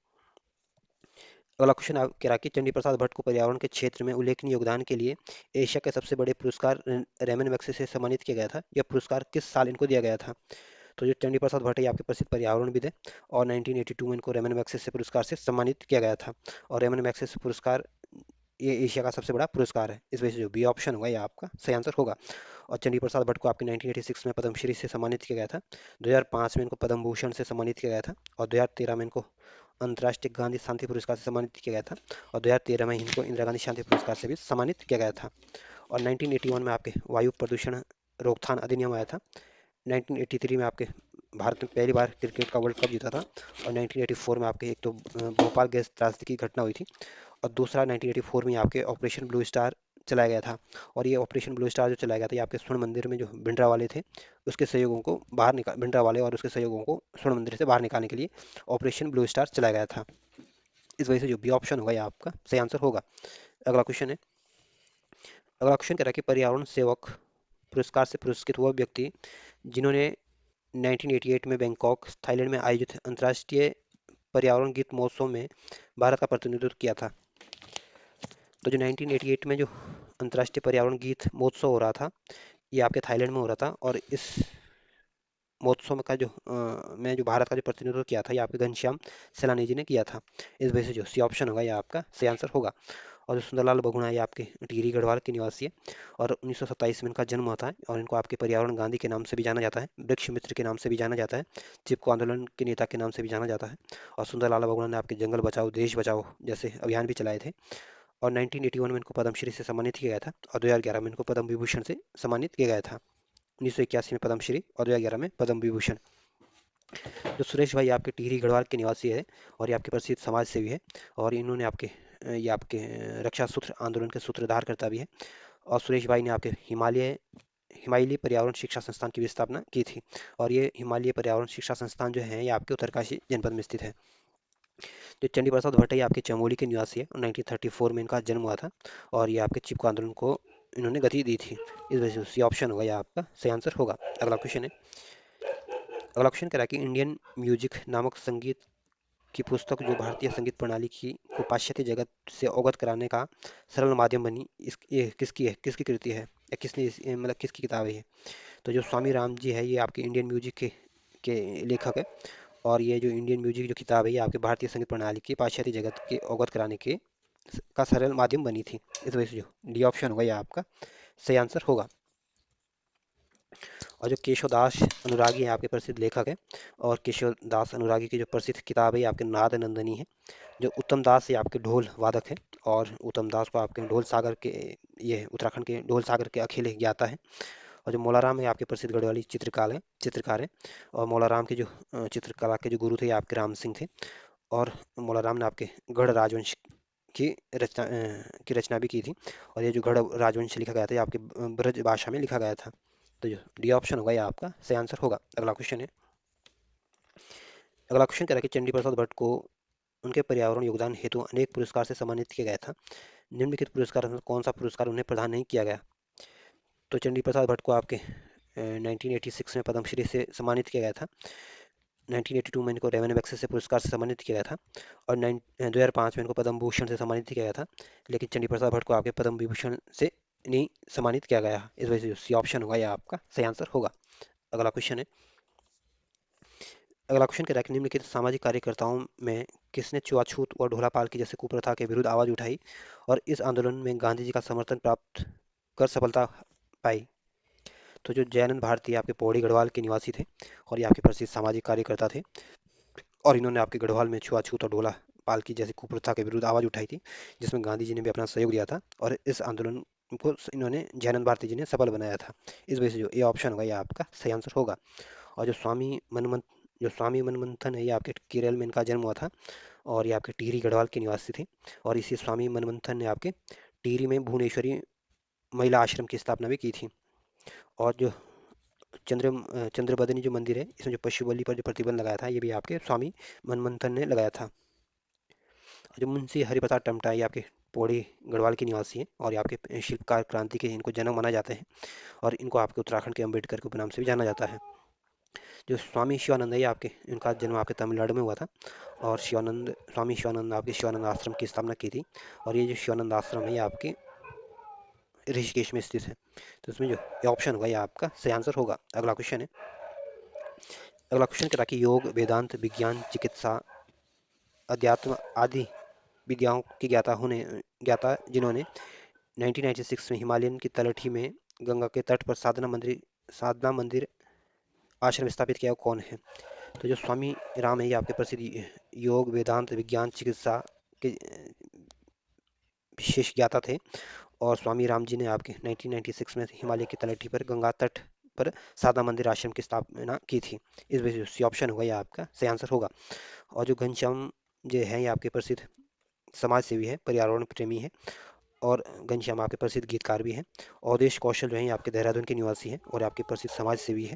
अगला क्वेश्चन आप कह रहा है कि चंडी प्रसाद भट्ट को पर्यावरण के क्षेत्र में उल्लेखनीय योगदान के लिए एशिया के सबसे बड़े पुरस्कार रेमन मैग्सेसे से सम्मानित किया गया था। यह पुरस्कार किस साल इनको दिया गया था? तो जो चंडी प्रसाद भट्ट है, ये आपके प्रसिद्ध पर्यावरणविद है और 1982 में इनको रेमन मैग्सेसे पुरस्कार से सम्मानित किया गया था। और रेमन मैग्सेसे पुरस्कार ये एशिया का सबसे बड़ा पुरस्कार है। इस वजह से जो बी ऑप्शन होगा, ये आपका सही आंसर होगा। और चंडी प्रसाद भट्ट को आपके 1986 में पद्मश्री से सम्मानित किया गया था। 2005 में इनको पद्म भूषण से सम्मानित किया गया था और 2013 में इनको अंतर्राष्ट्रीय गांधी शांति पुरस्कार से सम्मानित किया गया था और 2013 में इनको इंदिरा गांधी शांति पुरस्कार से भी सम्मानित किया गया था। और 1981 में आपके वायु प्रदूषण रोकथाम अधिनियम आया था। 1983 में आपके भारत में पहली बार क्रिकेट का वर्ल्ड कप जीता था। और 1984 में आपके एक तो भोपाल गैस त्रासदी की घटना हुई थी और दूसरा 1984 में आपके ऑपरेशन ब्लू स्टार चलाया गया था। और ये ऑपरेशन ब्लू स्टार जो चलाया गया था, ये आपके स्वर्ण मंदिर में जो भिंडरा वाले थे उसके सहयोगों को बाहर निकाल भिंडरा वाले और उसके सहयोगों को स्वर्ण मंदिर से बाहर निकालने के लिए ऑपरेशन ब्लू स्टार चलाया गया था। इस वजह से जो बी ऑप्शन होगा, ये आपका सही आंसर होगा। अगला क्वेश्चन है। अगला क्वेश्चन कह रहा है कि पर्यावरण सेवक पुरस्कार से पुरस्कृत हुआ व्यक्ति जिन्होंने 1988 में बैंकॉक थाईलैंड में आयोजित अंतर्राष्ट्रीय पर्यावरण गीत महोत्सव में भारत का प्रतिनिधित्व किया था। तो जो 1988 में जो अंतर्राष्ट्रीय पर्यावरण गीत महोत्सव हो रहा था, ये आपके थाईलैंड में हो रहा था और इस महोत्सव का जो में जो भारत का जो प्रतिनिधित्व किया था, ये आपके घनश्याम सैलानी जी ने किया था। इस वजह से जो सी ऑप्शन होगा, ये आपका सही आंसर होगा। और जो सुंदरलाल बहुगुणा, ये आपके टिहरी गढ़वाल के निवासी है और 1927 में इनका जन्म हुआ था और इनको आपके पर्यावरण गांधी के नाम से भी जाना जाता है, वृक्ष मित्र के नाम से भी जाना जाता है, चिपको आंदोलन के नेता के नाम से भी जाना जाता है। और सुंदरलाल बहुगुणा ने आपके जंगल बचाओ देश बचाओ जैसे अभियान भी चलाए थे। और 1981 में इनको पद्मश्री से सम्मानित किया गया था और 2011 में इनको पद्म विभूषण से सम्मानित किया गया था। 1981 में पद्मश्री और 2011 में पद्म विभूषण। जो सुरेश भाई आपके टिहरी गढ़वाल के निवासी है और ये आपके प्रसिद्ध समाज सेवी है और इन्होंने आपके ये आपके रक्षा सूत्र आंदोलन के सूत्रधारकर्ता भी है। और सुरेश भाई ने आपके हिमालय पर्यावरण शिक्षा संस्थान की भी स्थापना की थी और ये हिमालय पर्यावरण शिक्षा संस्थान जो है, ये आपके उत्तरकाशी जनपद में स्थित है। जो चंडी प्रसाद भट्ट है, ये आपके चमोली के निवासी है और 1934 में इनका जन्म हुआ था और ये आपके चिपको आंदोलन को इन्होंने गति दी थी। इस वजह से सी ऑप्शन होगा, यह आपका सही आंसर होगा। अगला क्वेश्चन है। अगला क्वेश्चन कह रहा है कि इंडियन म्यूजिक नामक संगीत की पुस्तक जो भारतीय संगीत प्रणाली की को पाश्चात्य जगत से अवगत कराने का सरल माध्यम बनी, ये किसकी है, किसकी कृति है या किसने मतलब किसकी किताब है ये? तो जो स्वामी राम जी है, ये आपके इंडियन म्यूजिक के लेखक है और ये जो इंडियन म्यूजिक जो किताब है, ये आपके भारतीय संगीत प्रणाली की पाश्चात्य जगत के अवगत कराने के का सरल माध्यम बनी थी। इस वजह से जो डी ऑप्शन होगा, ये आपका सही आंसर होगा। और जो केशवदास अनुरागी है, आपके प्रसिद्ध लेखक है और केशवदास अनुरागी की जो प्रसिद्ध किताब है, ये आपके नाद नंदनी है। जो उत्तम दास, ये आपके ढोल वादक है और उत्तम दास को आपके ढोल सागर के ये उत्तराखंड के ढोल सागर के अकेले ज्ञाता है। और जो मौलाराम है, आपके प्रसिद्ध गढ़वाली चित्रकार है और मौलाराम के जो चित्रकला के जो गुरु थे, ये आपके राम सिंह थे। और मौलाराम ने आपके गढ़ राजवंश की रचना भी की थी और ये जो गढ़ राजवंश लिखा गया था, ये आपके ब्रज भाषा में लिखा गया था। तो जो डी ऑप्शन होगा, ये आपका सही आंसर होगा। अगला क्वेश्चन है। अगला क्वेश्चन कह रहा है कि चंडी प्रसाद भट्ट को उनके पर्यावरण योगदान हेतु अनेक पुरस्कार से सम्मानित किया गया था। निम्नलिखित पुरस्कार में कौन सा पुरस्कार उन्हें प्रदान नहीं किया गया? तो चंडी प्रसाद भट्ट को आपके 1986 में पद्मश्री से सम्मानित किया गया था। 1982 में इनको रेवेन्यू मैग्सेसे पुरस्कार से सम्मानित किया गया था और 2005 में इनको पद्म भूषण से सम्मानित किया गया था। लेकिन चंडी प्रसाद भट्ट को आपके पद्म विभूषण से नहीं सम्मानित किया गया। इस वजह से सी ऑप्शन होगा, यह आपका सही आंसर होगा। अगला क्वेश्चन है। अगला क्वेश्चन कह रहा है कि निम्नलिखित सामाजिक कार्यकर्ताओं में किसने छुआछूत और ढोला पालकी जैसे कुप्रथा के विरुद्ध आवाज उठाई और इस आंदोलन में गांधी जी का समर्थन प्राप्त कर सफलता पाई? तो जो जयानंद भारती आपके पौड़ी गढ़वाल के निवासी थे और ये आपके प्रसिद्ध सामाजिक कार्यकर्ता थे और इन्होंने आपके गढ़वाल में छुआछूत और ढोला पालकी जैसी कुप्रथा के विरुद्ध आवाज उठाई थी, जिसमें गांधी जी ने भी अपना सहयोग दिया था और इस आंदोलन को इन्होंने जयानंद भारती जी ने सफल बनाया था। इस वजह से जो ये ऑप्शन होगा, ये आपका सही आंसर होगा। और जो स्वामी मनमंथन है, ये आपके केरल में इनका जन्म हुआ था और ये आपके टिहरी गढ़वाल के निवासी थे और इसी स्वामी मनमंथन ने आपके टिहरी में भुवनेश्वरी महिला आश्रम की स्थापना भी की थी। और जो चंद्रबदनी जो मंदिर है, इसमें जो पशु बलि पर जो प्रतिबंध लगाया था, ये भी आपके स्वामी मनमंथन ने लगाया था। जो मुंशी हरिप्रसाद टमटा, ये आपके पौड़ी गढ़वाल के निवासी हैं और ये आपके शिल्पकार क्रांति के इनको जनक माना जाते हैं। और इनको आपके उत्तराखंड के अम्बेडकर के उपनाम से भी जाना जाता है। जो स्वामी शिवानंद है, ये आपके इनका जन्म आपके तमिलनाडु में हुआ था। और स्वामी शिवानंद आपके शिवानंद आश्रम की स्थापना की थी। और ये जो शिवानंद आश्रम है, ये आपके ऋषिकेश में स्थित है। तो इसमें जो ये ऑप्शन होगा, ये आपका सही आंसर होगा। अगला क्वेश्चन है। अगला क्वेश्चन कह रहा है कि योग, वेदांत, विज्ञान, चिकित्सा, अध्यात्म आदि विद्याओं की ज्ञाता जिन्होंने 1996 में हिमालयन की तलहटी में गंगा के तट पर साधना मंदिर आश्रम स्थापित किया, वो कौन है? तो जो स्वामी राम है, ये आपके प्रसिद्ध योग, वेदांत, विज्ञान, चिकित्सा के विशेष ज्ञाता थे। और स्वामी राम जी ने आपके 1996 में हिमालय की तलहटी पर गंगा तट पर साधना मंदिर आश्रम की स्थापना की थी। इस वजह से ऑप्शन होगा, ये आपका सही आंसर होगा। और जो घनश्याम जो है, ये आपके प्रसिद्ध समाज सेवी है, पर्यावरण प्रेमी है। और घनश्याम आपके प्रसिद्ध गीतकार भी हैं। अवधेश कौशल जो है, ये आपके देहरादून के निवासी हैं और आपके प्रसिद्ध समाज सेवी है।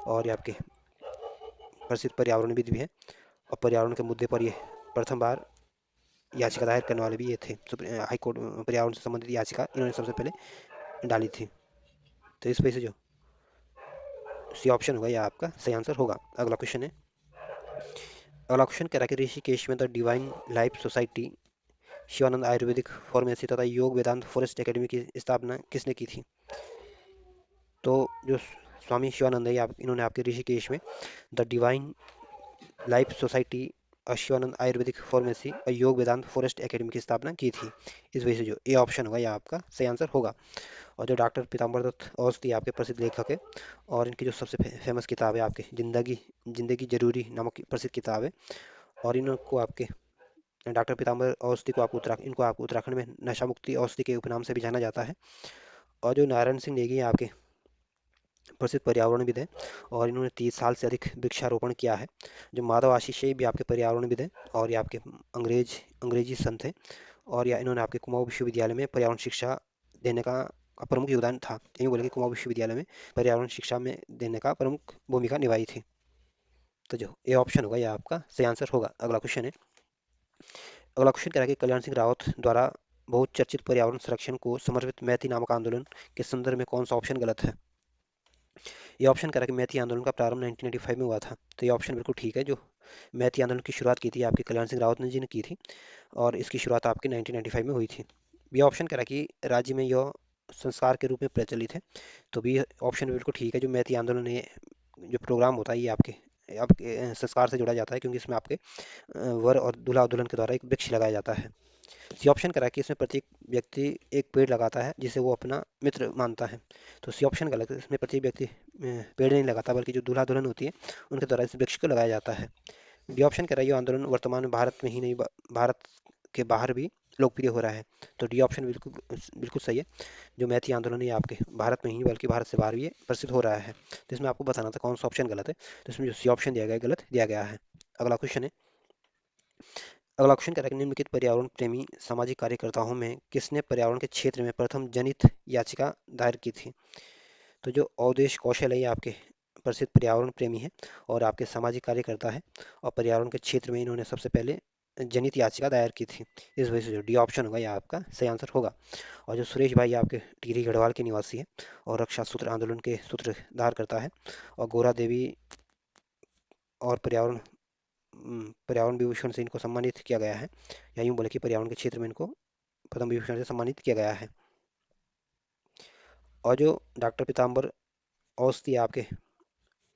और ये आपके प्रसिद्ध पर्यावरणविद भी है। और पर्यावरण के मुद्दे पर ये प्रथम बार याचिका दायर करने वाले भी ये थे। हाई कोर्ट पर्यावरण से संबंधित याचिका इन्होंने सबसे पहले डाली थी। तो इस वजह से जो सी ऑप्शन होगा, यह आपका सही आंसर होगा। अगला क्वेश्चन है। अगला क्वेश्चन कह रहा है कि ऋषिकेश में the divine life society, Shivanand Ayurvedic pharmacy तथा योग वेदांत फॉरेस्ट एकेडमी की स्थापना किसने की थी? तो जो स्वामी शिवानंद है, इन्होंने आपके ऋषिकेश में the divine life society, Shivanand Ayurvedic pharmacy और योग वेदांत फॉरेस्ट एकेडमी की स्थापना की थी। इस वजह से जो ए ऑप्शन होगा, यह आपका सही आंसर होगा। और जो डॉक्टर पीताम्बर दत्त औस्ती आपके प्रसिद्ध लेखक है। और इनकी जो सबसे फेमस किताब है, आपके जिंदगी जिंदगी जरूरी नामक प्रसिद्ध किताब है। और इनको आपके डॉक्टर पीताम्बर औस्ती को इनको आपको उत्तराखंड में नशा मुक्ति औस्ती के उपनाम से भी जाना जाता है। और जो नारायण सिंह नेगी आपके प्रसिद्ध पर्यावरणविद है और इन्होंने 30 साल से अधिक वृक्षारोपण किया है। जो माधव आशीष है, ये भी आपके पर्यावरणविद है और ये आपके अंग्रेजी संत हैं। और या इन्होंने आपके कुमाऊं विश्वविद्यालय में पर्यावरण शिक्षा देने का प्रमुख योगदान था। यही बोले कि कुमाऊं विश्वविद्यालय में पर्यावरण शिक्षा में देने का प्रमुख भूमिका निभाई थी। तो जो ये ऑप्शन होगा, यह आपका सही आंसर होगा। अगला क्वेश्चन है। अगला क्वेश्चन कह रहा है कि कल्याण सिंह रावत द्वारा बहुत चर्चित पर्यावरण संरक्षण को समर्पित मैती नामक आंदोलन के संदर्भ में कौन सा ऑप्शन गलत है? ये ऑप्शन कह रहा है कि मैती आंदोलन का प्रारंभ 1985 में हुआ था। तो ये ऑप्शन बिल्कुल ठीक है। जो मैती आंदोलन की शुरुआत की थी, आपके कल्याण सिंह रावत ने जी ने की थी। और इसकी शुरुआत आपके 1995 में हुई थी। बी ऑप्शन कह रहा है कि राज्य में यह संस्कार के रूप में प्रचलित है। तो बी ऑप्शन बिल्कुल ठीक है। जो मैती आंदोलन है, जो प्रोग्राम होता है, ये आपके आपके संस्कार से जुड़ा जाता है, क्योंकि इसमें आपके वर और दूल्हा और दुल्हन के द्वारा एक वृक्ष लगाया जाता है। सी ऑप्शन करा कि इसमें प्रत्येक व्यक्ति एक पेड़ लगाता है जिसे वो अपना मित्र मानता है। तो सी ऑप्शन गलत है। इसमें प्रत्येक व्यक्ति पेड़ नहीं लगाता, बल्कि जो दूल्हा दुल्हन होती है, उनके द्वारा इस वृक्ष को लगाया जाता है। डी ऑप्शन कह रहा है ये आंदोलन वर्तमान में भारत में ही नहीं, भारत के बाहर भी लोकप्रिय हो रहा है। तो डी ऑप्शन बिल्कुल बिल्कुल सही है। जो मैथी आंदोलन है, ये आपके भारत में ही बल्कि भारत से बाहर भी ये प्रसिद्ध हो रहा है। तो इसमें आपको बताना था कौन सा ऑप्शन गलत है। तो इसमें जो सी ऑप्शन दिया गया है, गलत दिया गया है। अगला क्वेश्चन है। अगला क्वेश्चन कह रहा है कि निम्नलिखित पर्यावरण प्रेमी सामाजिक कार्यकर्ताओं में किसने पर्यावरण के क्षेत्र में प्रथम जनहित याचिका दायर की थी? तो जो अवधेश कौशल है, ये आपके प्रसिद्ध पर्यावरण प्रेमी है और आपके सामाजिक कार्यकर्ता है। और पर्यावरण के क्षेत्र में इन्होंने सबसे पहले जनहित याचिका दायर की थी। इस वजह से जो डी ऑप्शन होगा, यह आपका सही आंसर होगा। और जो सुरेश भाई आपके टिहरी गढ़वाल के निवासी है और रक्षा सूत्र आंदोलन के सूत्रधार करता है। और गोरा देवी और पर्यावरण विभूषण से इनको सम्मानित किया गया है। या यूं बोले कि पर्यावरण के क्षेत्र में इनको पद्म विभूषण से सम्मानित किया गया है। और जो डॉक्टर पीताम्बर औस्ती आपके,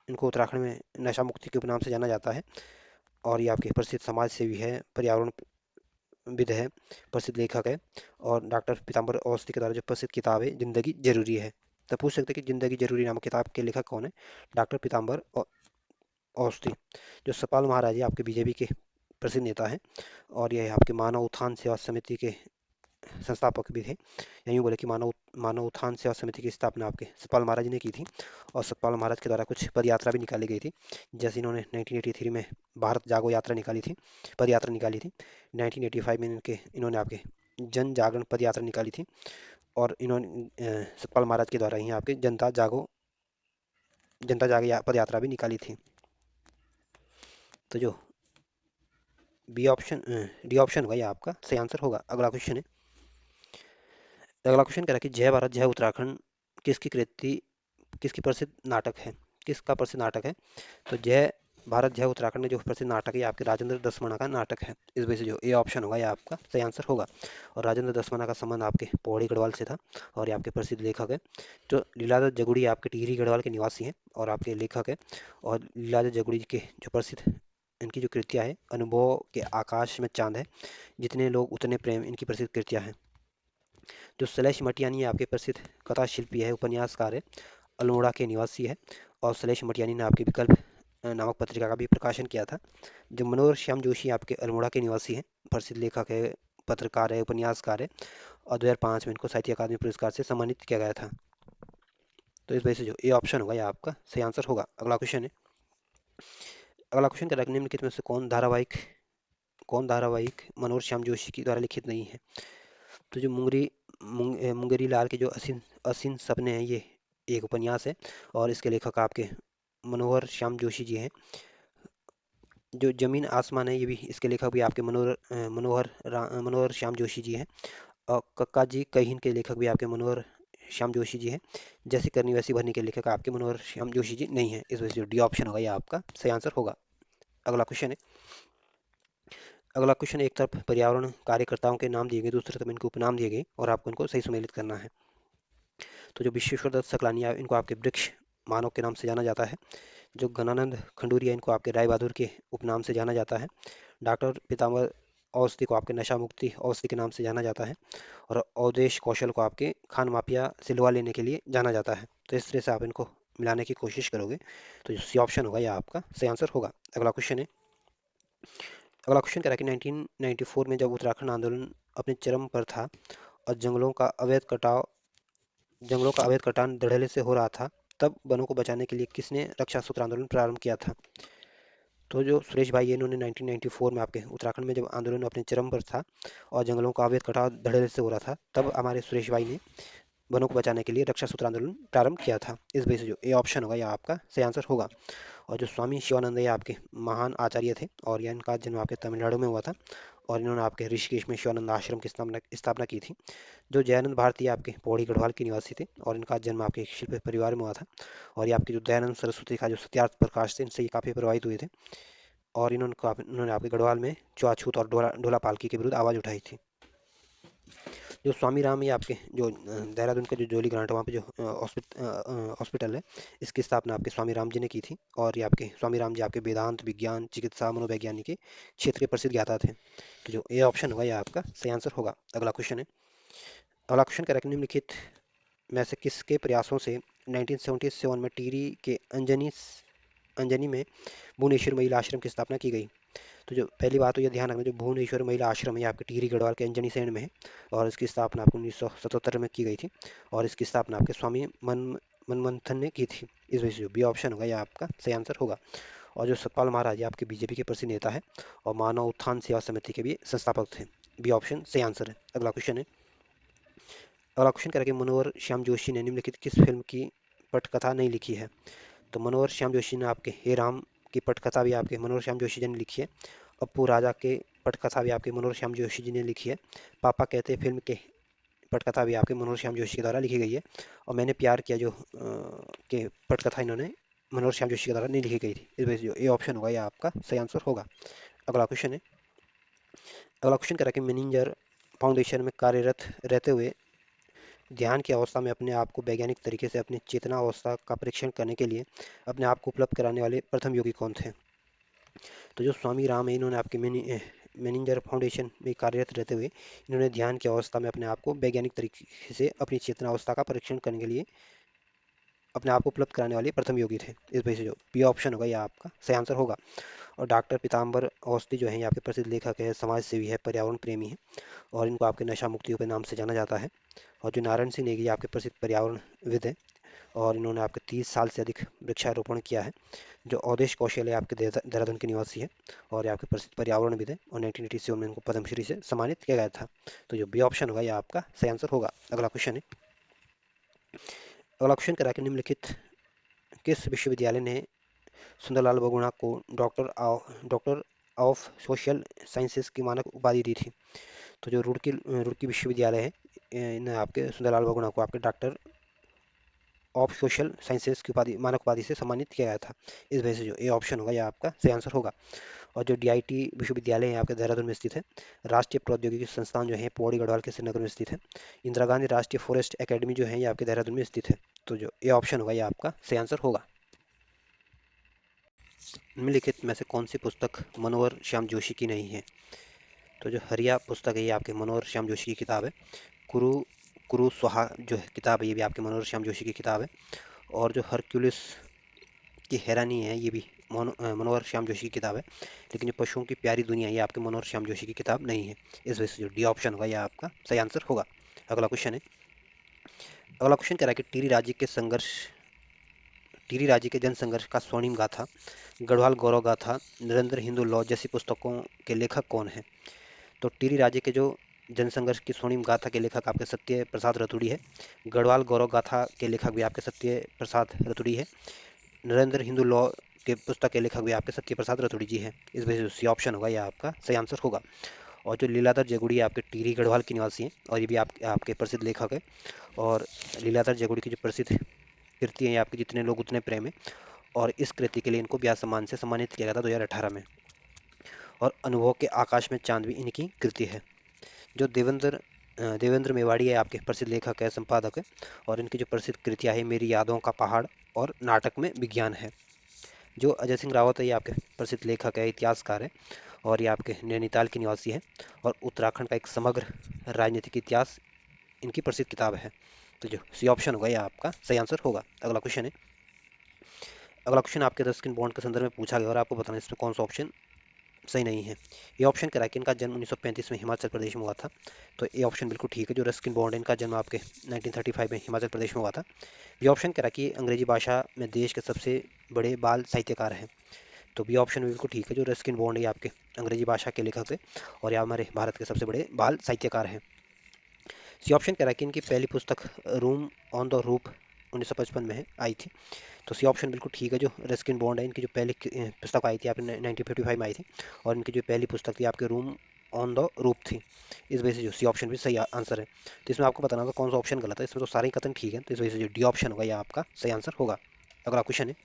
इनको उत्तराखंड में नशा मुक्ति के उपनाम से जाना जाता है। और ये आपके प्रसिद्ध समाज सेवी है, पर्यावरण विद है, प्रसिद्ध लेखक है। और डॉक्टर पीताम्बर औस्ती के द्वारा जो प्रसिद्ध किताब है जिंदगी जरूरी है। तो पूछ सकते हैं कि जिंदगी जरूरी नामक किताब के लेखक कौन है? डॉक्टर पीताम्बर औस्ती। जो सपाल महाराज है, आपके बीजेपी के प्रसिद्ध नेता हैं। और यह आपके मानव उत्थान सेवा समिति के संस्थापक भी थे। या यूं बोले कि मानव उत्थान सेवा समिति की स्थापना आपके सतपाल महाराज ने की थी। और सतपाल महाराज के द्वारा कुछ पद यात्रा भी निकाली गई थी। जैसे इन्होंने 1983 में भारत जागो यात्रा निकाली थी, पद यात्रा निकाली थी। 1985 में इन्होंने आपके जन जागरण पद यात्रा निकाली थी, और इन्होंने सतपाल महाराज के द्वारा ही आपके जनता जागो पद यात्रा भी निकाली थी। तो जो बी ऑप्शन डी ऑप्शन होगा ये आपका सही आंसर होगा। अगला क्वेश्चन है, अगला क्वेश्चन कह रहा है कि जय भारत जय उत्तराखंड किसकी कृति, किसकी प्रसिद्ध नाटक है, किसका प्रसिद्ध नाटक है? तो जय भारत जय उत्तराखंड में जो प्रसिद्ध नाटक है ये आपके राजेंद्र दसमना का नाटक है। इस वजह से जो ए ऑप्शन होगा ये आपका सही आंसर होगा। और राजेंद्र दसमना का संबंध आपके पौड़ी गढ़वाल से था, और ये आपके प्रसिद्ध लेखक है। जो लीलाधर जगुड़ी आपके टिहरी गढ़वाल के निवासी हैं और आपके लेखक है। और लीलाधर जगुड़ी के जो प्रसिद्ध इनकी जो कृतियाँ है, अनुभव के आकाश में चांद है, जितने लोग उतने प्रेम, इनकी प्रसिद्ध कृतियाँ हैं। जो सलेश मटियानी आपके प्रसिद्ध कथा शिल्पी है, उपन्यासकार है, अल्मोड़ा के निवासी है। और सलेश मटियानी ने आपके विकल्प नामक पत्रिका का भी प्रकाशन किया था। जो मनोहर श्याम जोशी आपके अल्मोड़ा के निवासी हैं, प्रसिद्ध लेखक है, पत्रकार है, उपन्यासकार है, और 2005 में इनको साहित्य अकादमी पुरस्कार से सम्मानित किया गया था। तो इस वजह से जो ए ऑप्शन होगा यह आपका सही आंसर होगा। अगला क्वेश्चन है, अगला क्वेश्चन का निम्नलिखित में से कौन धारावाहिक मनोहर श्याम जोशी की द्वारा लिखित नहीं है? तो जो मुंगेरी लाल के जो असीन असीन सपने हैं, ये एक उपन्यास है, और इसके लेखक आपके मनोहर श्याम जोशी जी हैं। जो जमीन आसमान है, ये भी इसके लेखक भी आपके मनोहर श्याम जोशी जी हैं। और कक्का जी कहीं हिंद के लेखक भी आपके मनोहर श्याम जोशी जी हैं। जैसी करनी वैसी भरनी के लेखक आपके मनोहर श्याम जोशी जी नहीं है। इस वजह से डी ऑप्शन होगा, ये आपका सही आंसर होगा। अगला क्वेश्चन है, अगला क्वेश्चन एक तरफ पर्यावरण कार्यकर्ताओं के नाम दिए गए, दूसरी तरफ इनको उपनाम दिए गए, और आपको इनको सही सुमेलित करना है। तो जो विश्वेश्वर दत्त सकलानी है, इनको आपके वृक्ष मानव के नाम से जाना जाता है। जो गणानंद खंडूरिया, इनको आपके राय बहादुर के उपनाम से जाना जाता है। डॉक्टर पीताम्बर अवस्थी को आपके नशा मुक्ति अवस्थी के नाम से जाना जाता है। और अवधेश कौशल को आपके खान माफिया सिलवा लेने के लिए जाना जाता है। तो इस तरह से आप इनको मिलाने की कोशिश करोगे तो जो सी ऑप्शन होगा यह आपका सही आंसर होगा। अगला क्वेश्चन है, अगला क्वेश्चन कह रहा है कि 1994 में जब उत्तराखंड आंदोलन अपने चरम पर था और जंगलों का अवैध कटान धड़ल्ले से हो रहा था, तब वनों को बचाने के लिए किसने रक्षा सूत्र आंदोलन प्रारंभ किया था? तो जो सुरेश भाई है, इन्होंने 1994 में आपके उत्तराखंड में जब आंदोलन अपने चरम पर था और जंगलों का अवैध कटाव धड़ल्ले से हो रहा था, तब हमारे सुरेश भाई ने वनों को बचाने के लिए रक्षा सूत्र आंदोलन प्रारंभ किया था। इस वजह से जो ए ऑप्शन होगा यह आपका सही आंसर होगा। और जो स्वामी शिवानंद ये आपके महान आचार्य थे, और यह इनका जन्म आपके तमिलनाडु में हुआ था, और इन्होंने आपके ऋषिकेश में शिवानंद आश्रम की स्थापना की थी। जो जयानंद भारती आपके पौड़ी गढ़वाल के निवासी थे, और इनका जन्म आपके एक शिल्पी परिवार में हुआ था। और ये आपके जो दयानंद सरस्वती का जो सत्यार्थ प्रकाश थे, इनसे ये काफ़ी प्रभावित हुए थे। और इन्होंने आपके गढ़वाल में छुआछूत और ढोला पालकी के विरुद्ध आवाज़ उठाई थी। जो स्वामी राम, ये आपके जो देहरादून का जो जोली ग्रांट है, वहाँ पे जो हॉस्पिटल है, इसकी स्थापना आपके स्वामी राम जी ने की थी। और ये आपके स्वामी राम जी आपके वेदांत, विज्ञान, चिकित्सा, मनोवैज्ञानिक के क्षेत्र के प्रसिद्ध ज्ञाता थे। तो जो ए ऑप्शन होगा यह आपका सही आंसर होगा। अगला क्वेश्चन है, अगला क्वेश्चन कह रहा है कि निम्नलिखित में से किसके प्रयासों से 1977 में टिहरी के अंजनी में भुवनेश्वर महिला आश्रम की स्थापना की गई? तो जो पहली बात तो ये ध्यान रखना, जो भुवनेश्वर महिला आश्रम है ये आपके टिहरी गढ़वाल के अंजनी सैंड में है, और इसकी स्थापना आपको 1977 में की गई थी। और इसकी स्थापना आपके स्वामी मनमंथन ने की थी। इस वजह से जो बी ऑप्शन होगा यह आपका सही आंसर होगा। और जो सतपाल महाराज ये आपके बीजेपी के प्रसिद्ध नेता है, और मानव उत्थान सेवा समिति के भी संस्थापक थे। बी ऑप्शन सही आंसर है। अगला क्वेश्चन है, अगला क्वेश्चन कह रहा है कि मनोहर श्याम जोशी ने निम्नलिखित किस फिल्म की पटकथा नहीं लिखी है? तो मनोहर श्याम जोशी ने आपके हे राम की पटकथा भी आपके मनोहर श्याम जोशी जी ने लिखी है। अप्पू राजा के पटकथा भी आपके मनोहर श्याम जोशी जी ने लिखी है। पापा कहते फिल्म के पटकथा भी आपके मनोहर श्याम जोशी के द्वारा लिखी गई है। और मैंने प्यार किया जो के पटकथा इन्होंने मनोहर श्याम जोशी के द्वारा नहीं लिखी गई थी। इस वजह से जो ए ऑप्शन होगा यह आपका सही आंसर होगा। अगला क्वेश्चन है, अगला क्वेश्चन कह रहा है कि मैनेजर फाउंडेशन में कार्यरत रहते हुए ध्यान की अवस्था में अपने आप को वैज्ञानिक तरीके से अपनी चेतना अवस्था का परीक्षण करने के लिए अपने आप को उपलब्ध कराने वाले प्रथम योगी कौन थे? तो जो स्वामी राम है, इन्होंने आपके मैनेजर फाउंडेशन में कार्यरत रहते हुए इन्होंने ध्यान की अवस्था में अपने आप को वैज्ञानिक तरीके से अपनी चेतना अवस्था का परीक्षण करने के लिए अपने आप को उपलब्ध कराने वाले प्रथम योगी थे। इस वजह से जो बी ऑप्शन होगा यह आपका सही आंसर होगा। और डॉक्टर पीताम्बर अवस्थी जो है ये आपके प्रसिद्ध लेखक है, समाज सेवी है, पर्यावरण प्रेमी है, और इनको आपके नशा मुक्ति के नाम से जाना जाता है। और जो नारायण सिंह नेगी आपके प्रसिद्ध पर्यावरणविद है, और इन्होंने आपके 30 साल से अधिक वृक्षारोपण किया है। जो अवधेश कौशल है आपके देहरादून के निवासी है और ये आपके प्रसिद्ध पर्यावरणविद है और 1987 में इनको पद्मश्री से सम्मानित किया गया था। तो जो बी ऑप्शन होगा ये आपका सही आंसर होगा। अगला क्वेश्चन है। अगला क्वेश्चन करा कि निम्नलिखित किस विश्वविद्यालय ने सुंदरलाल बहुगुणा को डॉक्टर ऑफ सोशल साइंसेज की मानक उपाधि दी थी? तो जो रुड़की विश्वविद्यालय है इन्हें आपके सुंदरलाल बहुगुणा को आपके डॉक्टर ऑफ सोशल साइंसेज की उपाधि मानक उपाधि से सम्मानित किया गया था। इस वजह से जो ए ऑप्शन होगा यह आपका सही आंसर होगा। और जो डीआईटी विश्वविद्यालय है आपके देहरादून में स्थित है। राष्ट्रीय प्रौद्योगिकी संस्थान जो है पौड़ी गढ़वाल के श्रीनगर में स्थित है। इंदिरा गांधी राष्ट्रीय फॉरेस्ट एकेडमी जो है ये आपके देहरादून में स्थित है। तो जो ए ऑप्शन होगा यह आपका सही आंसर होगा। निम्नलिखित में से कौन सी पुस्तक मनोहर श्याम जोशी की नहीं है? तो जो हरिया पुस्तक है ये आपके मनोहर श्याम जोशी की किताब है। कुरु कुरु स्वाहा जो है किताब है ये भी आपके मनोहर श्याम जोशी की किताब है। और जो हरक्यूलिस की हैरानी है ये भी मनोहर श्याम जोशी की किताब है। लेकिन जो पशुओं की प्यारी दुनिया ये आपके मनोहर श्याम जोशी की किताब नहीं है। इस वजह से जो डी ऑप्शन होगा यह आपका सही आंसर होगा। अगला क्वेश्चन है। अगला क्वेश्चन कह रहा है कि टिहरी राज्य के जन संघर्ष का स्वर्णिम गाथा, गढ़वाल गौरव गाथा, निरंतर हिंदू लॉ जैसी पुस्तकों के लेखक कौन है? तो टिहरी राज्य के जो जनसंघर्ष की स्वर्णिम गाथा के लेखक आपके सत्य प्रसाद रतुड़ी है। गढ़वाल गौरव गाथा के लेखक भी आपके सत्य प्रसाद रतुड़ी है। नरेंद्र हिंदू लॉ के पुस्तक के लेखक भी आपके सत्य प्रसाद रतुड़ी जी हैं। इस वजह से सी ऑप्शन होगा यह आपका सही आंसर होगा। और जो लीलाधर जगुड़ी आपके टिहरी गढ़वाल के निवासी हैं और ये भी आपके प्रसिद्ध लेखक है। और लीलाधर जगुड़ी की जो प्रसिद्ध कृति है ये आपके जितने लोग उतने प्रेम है। और इस कृति के लिए इनको ब्यास सम्मान से सम्मानित किया गया था 2018 में। और अनुभव के आकाश में चांद भी इनकी कृति है। जो देवेंद्र मेवाड़ी है आपके प्रसिद्ध लेखक है, संपादक है। और इनकी जो प्रसिद्ध कृतियाँ है मेरी यादों का पहाड़ और नाटक में विज्ञान है। जो अजय सिंह रावत है ये आपके प्रसिद्ध लेखक है, इतिहासकार है। और ये आपके नैनीताल के निवासी है। और उत्तराखंड का एक समग्र राजनीतिक इतिहास इनकी प्रसिद्ध किताब है। तो जो सी ऑप्शन होगा यह आपका सही आंसर होगा। अगला क्वेश्चन है। अगला क्वेश्चन आपके रस्किन बॉन्ड के संदर्भ में पूछा गया और आपको बताना है इसमें कौन सा ऑप्शन सही नहीं है। ये ऑप्शन कह रहा है कि इनका जन्म 1935 में हिमाचल प्रदेश में हुआ था। तो ये ऑप्शन बिल्कुल ठीक है। जो रस्किन बॉन्ड है इनका जन्म आपके 1935 में हिमाचल प्रदेश में हुआ था। ये ऑप्शन कह रहा है कि अंग्रेजी भाषा में देश के सबसे बड़े बाल साहित्यकार हैं। तो बी ऑप्शन बिल्कुल ठीक है। जो रस्किन बॉन्ड है ये आपके अंग्रेजी भाषा के लेखक है और ये हमारे भारत के सबसे बड़े बाल साहित्यकार हैं। सी ऑप्शन कह रहा है कि इनकी पहली पुस्तक रूम ऑन द रूफ 1955 में आई थी। तो सी ऑप्शन बिल्कुल ठीक है। जो रस्किन बॉन्ड है इनकी जो पहली पुस्तक आई थी आपने 1955 में आई थी। और इनकी जो पहली पुस्तक थी आपके रूम ऑन द रूफ थी। इस वजह से जो सी ऑप्शन भी सही आंसर है। तो इसमें आपको बताना होगा कौन सा ऑप्शन गलत है। इसमें तो सारे ही कथन ठीक है। तो इस वजह से जो डी ऑप्शन होगा यह आपका सही आंसर होगा। अगला क्वेश्चन है।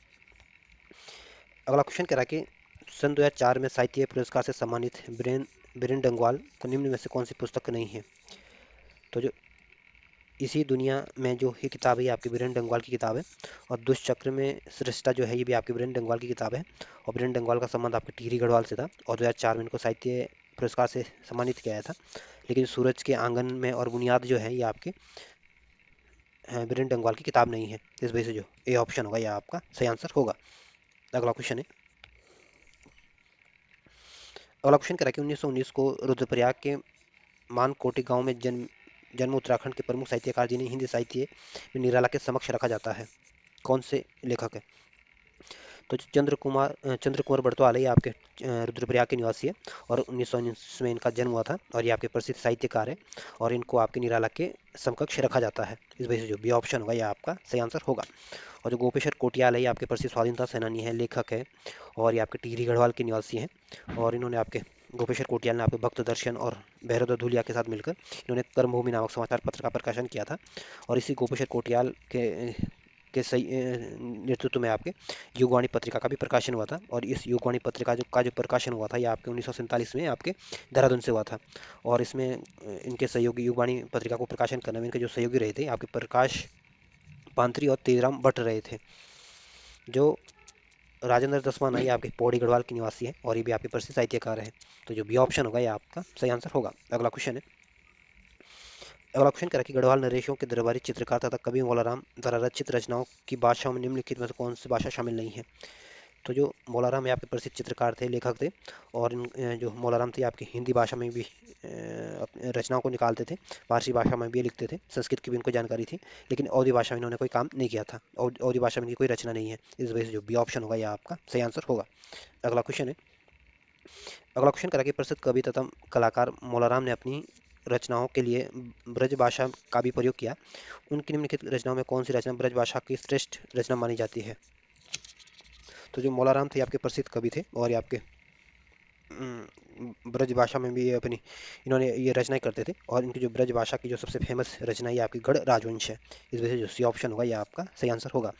अगला क्वेश्चन कह रहा है कि सन 2004 में साहित्य पुरस्कार से सम्मानित बीरेन बीरेन डंगवाल को निम्न में से कौन सी पुस्तक नहीं है? तो जो इसी दुनिया में जो ही किताब है ये आपकी बीरेन डंगवाल की किताब है। और दुष्चक्र में श्रेष्ठता जो है ये भी आपकी बीरेन डंगवाल की किताब है। और बीरेन डंगवाल का संबंध आपके टिहरी गढ़वाल से था और 2004 में इनको साहित्य पुरस्कार से सम्मानित किया गया था। लेकिन सूरज के आंगन में और बुनियाद जो है ये आपके बीरेन डंगवाल की किताब नहीं है। इस वजह से जो ए ऑप्शन होगा यह आपका सही आंसर होगा। अगला क्वेश्चन है। अगला क्वेश्चन करा कि 1919 को रुद्रप्रयाग के मानकोटी गांव में जन्म जन्म उत्तराखंड के प्रमुख साहित्यकार जिन्हें हिंदी साहित्य में निराला के समक्ष रखा जाता है, कौन से लेखक है? तो चंद्र कुंवर बड़तवाल है ये आपके रुद्रप्रयाग के निवासी है। और 1919 में इनका जन्म हुआ था और ये आपके प्रसिद्ध साहित्यकार है। और इनको आपके निराला के समकक्ष रखा जाता है। इस वजह से जो बी ऑप्शन होगा यह आपका सही आंसर होगा। और जो गोपेश्वर कोटियाल है ये आपके प्रसिद्ध स्वाधीनता सेनानी है, लेखक है। और ये आपके टिहरी गढ़वाल के निवासी हैं। और इन्होंने आपके गोपेश्वर कोटियाल ने आपके भक्त दर्शन और भैरव धूलिया के साथ मिलकर इन्होंने कर्मभूमि नामक समाचार पत्र का प्रकाशन किया था। और इसी गोपेश्वर कोटियाल के सही नेतृत्व में आपके युगवाणी पत्रिका का भी प्रकाशन हुआ था। और इस युगवाणी पत्रिका जो प्रकाशन हुआ था ये आपके 1947 में आपके देहरादून से हुआ था। और इसमें इनके सहयोगी युगवाणी पत्रिका को प्रकाशन करने में इनके जो सहयोगी रहे थे आपके प्रकाश पांत्री और तेजराम भट्ट रहे थे। जो राजेंद्र दसवान ये आपके पौड़ी गढ़वाल के निवासी है और ये भी आपके प्रसिद्ध साहित्यकार है। तो जो बी ऑप्शन होगा ये आपका सही आंसर होगा। अगला क्वेश्चन है। अगला क्वेश्चन करा कि गढ़वाल नरेशों के दरबारी चित्रकार तथा कवि मौलाराम द्वारा रचित रचनाओं की भाषाओं में निम्नलिखित में से कौन सी भाषा शामिल नहीं है? तो जो मौलाराम ये आपके प्रसिद्ध चित्रकार थे, लेखक थे। और जो मौलाराम थे आपकी हिंदी भाषा में भी अपनी रचनाओं को निकालते थे, फारसी भाषा में भी लिखते थे, संस्कृत की भी इनको जानकारी थी, लेकिन अवधी भाषा में इन्होंने कोई काम नहीं किया था। अवधी भाषा में इनकी कोई रचना नहीं है। इस वजह से जो बी ऑप्शन होगा यह आपका सही आंसर होगा। अगला क्वेश्चन है। अगला क्वेश्चन करा कि प्रसिद्ध कवि तथा कलाकार मौलाराम ने अपनी रचनाओं के लिए ब्रज भाषा का भी प्रयोग किया। उनकी निम्नलिखित रचनाओं में कौन सी रचना ब्रज भाषा की श्रेष्ठ रचना मानी जाती है? तो जो मौलाराम थे आपके प्रसिद्ध कवि थे, और ये आपके ब्रज भाषा में भी ये अपनी इन्होंने ये रचनाएं करते थे। और इनकी जो ब्रज भाषा की जो सबसे फेमस रचना है ये आपकी गढ़ राजवंश है। इस वजह से जो सी ऑप्शन होगा ये आपका सही आंसर होगा।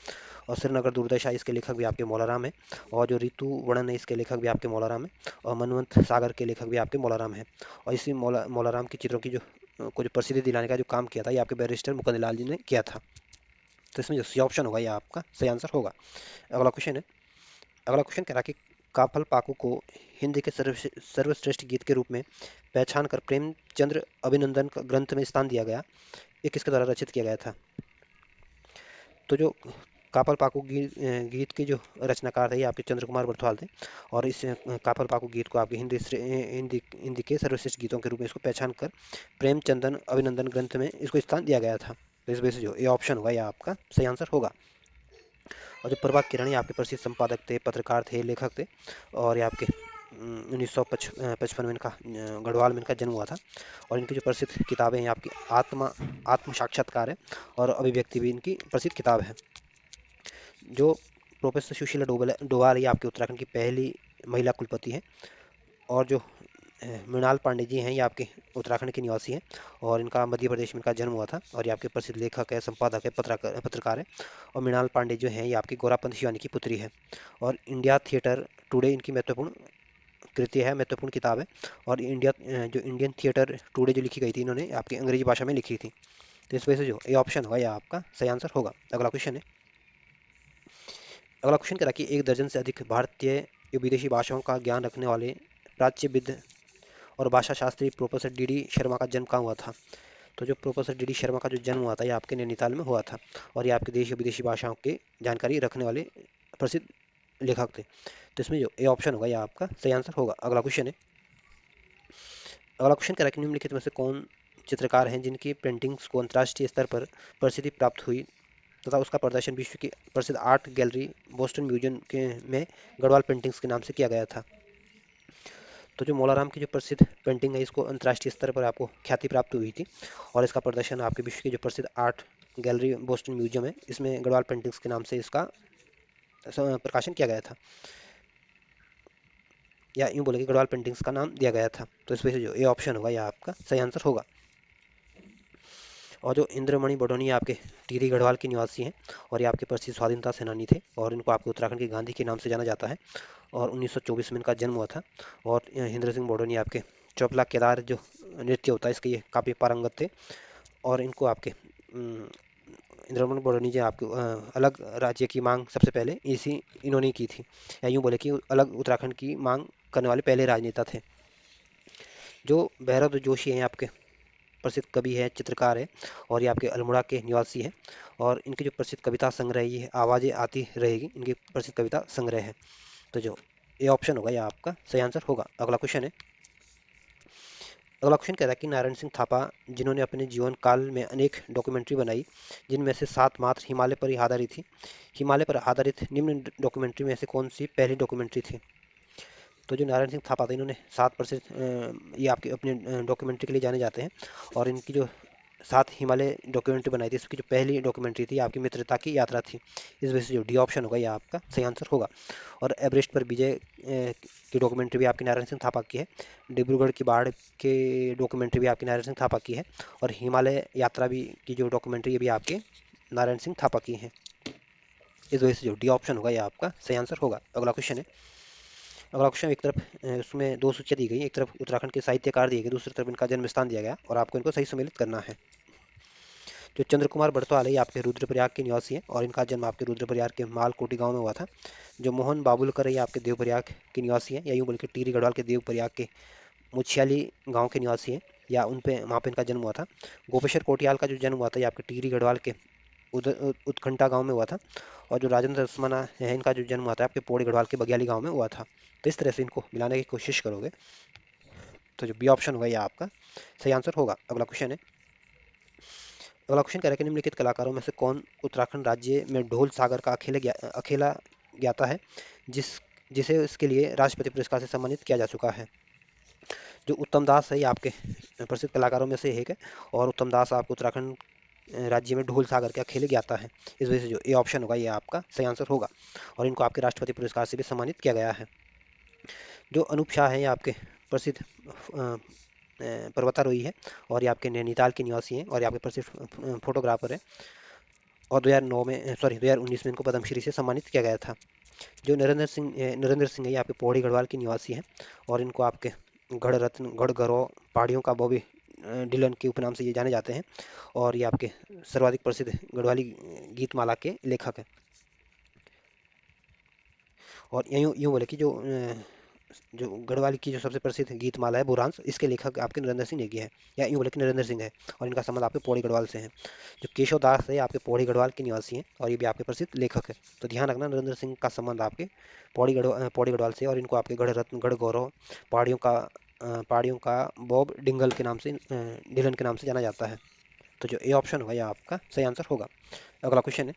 और श्रीनगर दुर्दशा इसके लेखक भी आपके मौलाराम है। और जो ऋतु वर्णन है इसके लेखक भी आपके मौलाराम है। और मनवंत सागर के लेखक भी आपके मौलाराम है। और इसी मौलाराम की चित्रों की जो को जो प्रसिद्धि दिलाने का जो काम किया था ये आपके बैरिस्टर मुकुंद लाल जी ने किया था। तो इसमें जो सी ऑप्शन होगा ये आपका सही आंसर होगा। अगला क्वेश्चन है। अगला क्वेश्चन कह रहा है कि काफल पाकू को हिंदी के सर्वश्रेष्ठ गीत के रूप में पहचान कर प्रेमचंद्र अभिनंदन का ग्रंथ में स्थान दिया गया। ये किसके द्वारा रचित किया गया था? तो जो कापल पाकू गीत के जो रचनाकार थे ये आपके चंद्र कुमार बरथवाल थे। और इस कापल पाकू गीत को आपके हिंदी के सर्वश्रेष्ठ गीतों के रूप में इसको पहचान कर प्रेमचंदन अभिनंदन ग्रंथ में इसको स्थान दिया गया था। तो इस वजह से जो ये ऑप्शन होगा ये आपका सही आंसर होगा। और जो प्रभात किरण ये आपके प्रसिद्ध संपादक थे, पत्रकार थे, लेखक थे। और ये आपके 1955 में इनका गढ़वाल में इनका जन्म हुआ था। और इनकी जो प्रसिद्ध किताबें हैं आपकी आत्म साक्षात्कार है, और अभिव्यक्ति भी इनकी प्रसिद्ध किताब है। जो प्रोफेसर सुशीला डोभाल ये आपके उत्तराखंड की पहली महिला कुलपति है। और जो मृणाल पांडे जी हैं ये आपके उत्तराखंड के निवासी हैं। और इनका मध्य प्रदेश में इनका जन्म हुआ था। और ये आपके प्रसिद्ध लेखक है, संपादक है, पत्रकार है। और मृणाल पांडे जो हैं ये आपकी गोरापंत शिवानी की पुत्री है। और इंडिया थिएटर टुडे इनकी महत्वपूर्ण कृति है, महत्वपूर्ण किताब है। और जो इंडियन थिएटर टुडे जो लिखी गई थी इन्होंने आपकी अंग्रेजी भाषा में लिखी थी। तो इस वजह से जो ये ऑप्शन होगा यह आपका सही आंसर होगा। अगला क्वेश्चन है। अगला क्वेश्चन करा कि एक दर्जन से अधिक भारतीय या विदेशी भाषाओं का ज्ञान रखने वाले प्राच्यविद और भाषा Shastri professor D D Sharma का जन्म कहाँ हुआ था? तो जो प्रोफेसर डी डी शर्मा का जो जन्म हुआ था ये आपके नैनीताल में हुआ था। और ये आपके देशी और विदेशी भाषाओं की जानकारी रखने वाले प्रसिद्ध लेखक थे। तो इसमें जो ए ऑप्शन होगा ये आपका सही आंसर होगा। अगला क्वेश्चन है। अगला क्वेश्चन कह रहा है कि निम्नलिखित में से कौन चित्रकार हैं जिनकी पेंटिंग्स को अंतर्राष्ट्रीय स्तर पर प्रसिद्धि प्राप्त हुई तथा उसका प्रदर्शन विश्व की प्रसिद्ध आर्ट गैलरी बोस्टन म्यूजियम के में गढ़वाल पेंटिंग्स के नाम से किया गया था? तो जो मौलाराम की जो प्रसिद्ध पेंटिंग है इसको अंतर्राष्ट्रीय स्तर पर आपको ख्याति प्राप्त हुई थी। और इसका प्रदर्शन आपके विश्व की जो प्रसिद्ध आर्ट गैलरी बोस्टन म्यूजियम है इसमें गढ़वाल पेंटिंग्स के नाम से इसका प्रकाशन किया गया था, या यूं बोले कि गढ़वाल पेंटिंग्स का नाम दिया गया था। तो इस वजह से जो ये ऑप्शन होगा यह आपका सही आंसर होगा। और जो इंद्रमणि बडोनी आपके टिहरी गढ़वाल के निवासी हैं। और ये आपके प्रसिद्ध स्वाधीनता सेनानी थे। और इनको आपके उत्तराखंड के गांधी के नाम से जाना जाता है। और 1924 में इनका जन्म हुआ था। और इंद्र सिंह बडोनी आपके चौपला केदार जो नृत्य होता है इसके ये काफ़ी पारंगत थे। और इनको आपके इंद्रमण बडोनी जी आपके अलग राज्य की मांग सबसे पहले इसी इन्होंने की थी, या यूँ बोले कि अलग उत्तराखंड की मांग करने वाले पहले राजनेता थे। जो भैरव जोशी हैं आपके प्रसिद्ध कवि है, चित्रकार है। और ये आपके अल्मोड़ा के निवासी है। और इनकी जो प्रसिद्ध कविता संग्रह ये है आवाज़ें आती रहेगी, इनकी प्रसिद्ध कविता संग्रह है। तो जो ये ऑप्शन होगा ये आपका सही आंसर होगा। अगला क्वेश्चन है। अगला क्वेश्चन कहता है कि नारायण सिंह थापा जिन्होंने अपने जीवन काल में अनेक डॉक्यूमेंट्री बनाई जिनमें से 7 मात्र हिमालय पर ही आधारित थी, हिमालय पर आधारित निम्न डॉक्यूमेंट्री में से कौन सी पहली डॉक्यूमेंट्री थी? तो जो नारायण सिंह थापा थे इन्होंने 7% ये आपके अपने डॉक्यूमेंट्री के लिए जाने जाते हैं। और इनकी जो 7 हिमालय डॉक्यूमेंट्री बनाई थी इसकी जो पहली डॉक्यूमेंट्री थी आपकी मित्रता की यात्रा थी। इस वजह से जो डी ऑप्शन होगा ये आपका सही आंसर होगा। और एवरेस्ट पर विजय की डॉक्यूमेंट्री भी आपकी नारायण सिंह थापा की है। डिब्रूगढ़ की बाढ़ के डॉक्यूमेंट्री भी आपकी नारायण सिंह थापा की है। और हिमालय यात्रा भी की जो डॉक्यूमेंट्री ये भी आपके नारायण सिंह थापा की है। इस वजह से जो डी ऑप्शन होगा ये आपका सही आंसर होगा। अगला क्वेश्चन है। अगला क्वेश्चन एक तरफ उसमें दो सूचियाँ दी गई, एक तरफ उत्तराखंड के साहित्यकार दिए गए, दूसरी तरफ इनका जन्म स्थान दिया गया। और आपको इनको सही सम्मिलित करना है। जो चंद्र कुमार बड़तवाल है ये आपके रुद्रप्रयाग के निवासी हैं। और इनका जन्म आपके रुद्रप्रयाग के मालकोटी गांव में हुआ था। जो मोहन बाबुलकर है ये आपके देवप्रयाग के निवासी हैं, या यूँ बोल के टिहरी गढ़वाल के देवप्रयाग के मुछियाली गांव के निवासी हैं, या उन पे वहाँ पे इनका जन्म हुआ था। गोपेश्वर कोटियाल का जो जन्म हुआ था ये आपके टिहरी गढ़वाल के उत्कंठा गांव में हुआ था। और जो राजेंद्र रसमाना है, इनका जो जन्म हुआ था आपके पौड़ी गढ़वाल के बग्याली गांव में हुआ था। तो इस तरह से इनको मिलाने की कोशिश करोगे तो जो बी ऑप्शन होगा यह आपका सही आंसर होगा। अगला क्वेश्चन है। अगला क्वेश्चन कह रहा है कि निम्नलिखित कलाकारों में से कौन उत्तराखंड राज्य में ढोल सागर का अकेला ज्ञाता है जिस जिसे इसके लिए राष्ट्रपति पुरस्कार से सम्मानित किया जा चुका है। जो उत्तम दास है ये आपके प्रसिद्ध कलाकारों में से एक है। और उत्तम दास आपको उत्तराखंड राज्य में ढोल सागर के अकेले ज्ञाता है। इस वजह से जो ए ऑप्शन होगा ये आपका सही आंसर होगा। और इनको आपके राष्ट्रपति पुरस्कार से भी सम्मानित किया गया है। जो अनूप शाह है ये आपके प्रसिद्ध पर्वतारोही है। और ये आपके नैनीताल के निवासी हैं और ये आपके प्रसिद्ध फोटोग्राफर है। और 2009 में, सॉरी 2019 में इनको पद्मश्री से सम्मानित किया गया था। जो नरेंद्र सिंह है ये आपके पौड़ी गढ़वाल के निवासी हैं। और इनको आपके गढ़ रत्न, गढ़ गौरव, पहाड़ियों का बॉबी डिलन के उपनाम से ये जाने जाते हैं। और ये आपके सर्वाधिक प्रसिद्ध गढ़वाली गीतमाला के लेखक हैं। और यूँ यूँ बोले कि जो गढ़वाली की जो सबसे प्रसिद्ध गीतमाला है बुरांस, इसके लेखक आपके नरेंद्र सिंह नेगी है। या यूँ बोले कि नरेंद्र सिंह है। और इनका संबंध आपके पौड़ी गढ़वाल से है। जो केशव दास है आपके पौड़ी गढ़वाल के निवासी हैं और ये भी आपके प्रसिद्ध लेखक है। तो ध्यान रखना नरेंद्र सिंह का संबंध आपके पौड़ी गढ़वाल से। और इनको आपके गढ़ रत्न, गढ़ गौरव, पहाड़ियों का बॉब डिंगल के नाम से, डिलन के नाम से जाना जाता है। तो जो ए ऑप्शन होगा यह आपका सही आंसर होगा। अगला क्वेश्चन है।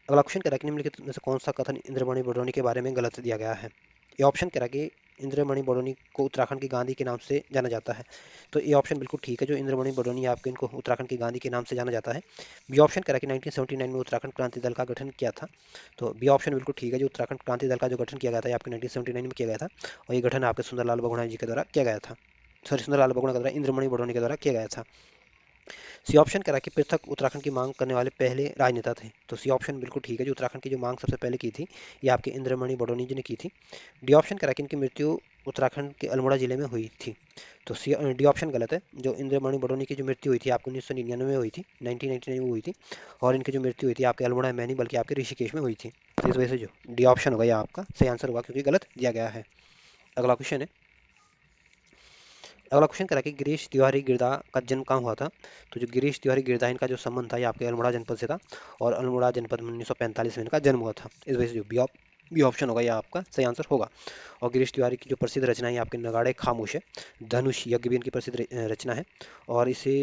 अगला क्वेश्चन कह रहा है कि निम्नलिखित में से कौन सा कथन इंद्रमणि बडोनी के बारे में गलत दिया गया है। ये ऑप्शन कह रहा है कि इंद्रमणि बडोनी को उत्तराखंड की गांधी के नाम से जाना जाता है। तो ये ऑप्शन बिल्कुल ठीक है। जो इंद्रमणि बडोनी आपके, इनको उत्तराखंड की गांधी के नाम से जाना जाता है। बी ऑप्शन कह रहा है कि 1979 में उत्तराखंड क्रांति दल का गठन किया था। तो बी ऑप्शन बिल्कुल ठीक है। जो उत्तराखंड क्रांति दल का जो गठन किया गया था ये आपके 1979 में किया गया था। और ये गठन आपके सुंदरलाल बहुगुणा जी के द्वारा किया गया था। सॉरी, सुंदरलाल बहुगुणा के द्वारा इंद्रमणि बडोनी के द्वारा किया गया था। सी ऑप्शन कह रहा है कि पृथक उत्तराखंड की मांग करने वाले पहले राजनेता थे। तो सी ऑप्शन बिल्कुल ठीक है। जो उत्तराखंड की जो मांग सबसे पहले की थी ये आपके इंद्रमणि बडोनी जी ने की थी। डी ऑप्शन कह रहा है कि इनकी मृत्यु उत्तराखंड के अल्मोड़ा जिले में हुई थी। तो डी ऑप्शन गलत है। जो इंद्रमणि बडोनी की जो मृत्यु हुई थी आपको 1999 में हुई थी, 1999 में हुई थी। और इनकी जो मृत्यु हुई थी आपके अल्मोड़ा में नहीं बल्कि आपके ऋषिकेश में हुई थी। तो इस वजह से जो डी ऑप्शन होगा ये आपका सही आंसर होगा क्योंकि गलत दिया गया है। अगला क्वेश्चन है। अगला क्वेश्चन करा कि गिरीश तिवारी गिरदा का जन्म कहाँ हुआ था। तो जो गिरीश तिवारी गिरदा इनका जो संबंध था ये आपके अल्मोड़ा जनपद से था। और अल्मोड़ा जनपद में 1945 में इनका जन्म हुआ था। इस वजह से जो बी ऑप्शन होगा ये आपका सही आंसर होगा। और गिरीश तिवारी की जो प्रसिद्ध रचना है आपके नगाड़े खामोश है, धनुष यज्ञ भी इनकी प्रसिद्ध रचना है। और इसे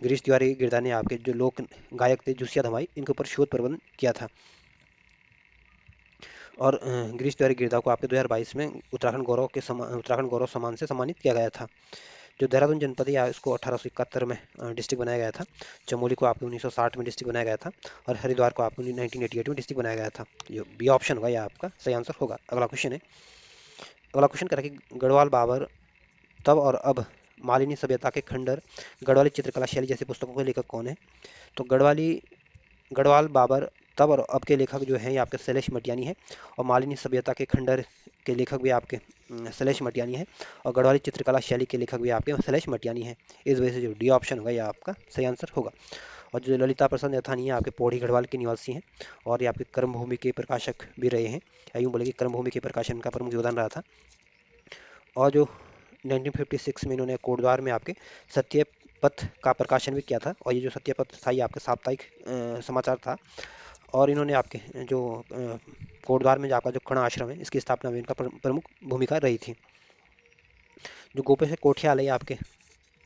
गिरीश तिवारी गिरदा ने आपके जो लोक गायक थे जुसिया धमाई, इनके ऊपर शोध प्रबंध किया था। और गिरीश तिवारी गिरदा को आपके 2022 में उत्तराखंड गौरव सम्मान से सम्मानित किया गया था। जो देहरादून जनपद है इसको 1871 में डिस्ट्रिक्ट बनाया गया था। चमोली को आपको 1960 में डिस्ट्रिक्ट बनाया गया था। और हरिद्वार को आपको 1988 में डिस्ट्रिक्ट बनाया गया था। जो बी ऑप्शन होगा यह आपका सही आंसर होगा। अगला क्वेश्चन है। अगला क्वेश्चन करें कि गढ़वाल बाबर, तब और अब, मालिनी सभ्यता के खंडर, गढ़वाली चित्रकला शैली जैसी पुस्तकों के लेखक कौन है। तो गढ़वाल बाबर, तब और अब के लेखक जो हैं ये आपके शैलेश मटियानी है। और मालिनी सभ्यता के खंडर के लेखक भी आपके शैलेश मटियानी है। और गढ़वाली चित्रकला शैली के लेखक भी आपके शैलेश मटियानी है। इस वजह से जो डी ऑप्शन होगा ये आपका सही आंसर होगा। और जो ललिता प्रसाद नैथानी है आपके पौड़ी गढ़वाल के निवासी हैं। और ये आपके कर्मभूमि के प्रकाशक भी रहे हैं। या यूँ बोले कि कर्मभूमि के प्रकाशन का प्रमुख योगदान रहा था। और जो 1956 में इन्होंने कोटद्वार में आपके सत्य पथ का प्रकाशन भी किया था। और ये जो सत्य पथ था ये आपके साप्ताहिक समाचार था। और इन्होंने आपके जो कोटद्वार में जो आपका जो कण आश्रम है इसकी स्थापना में इनका प्रमुख भूमिका रही थी। जो गोपेश्वर कोठियाल है ये आपके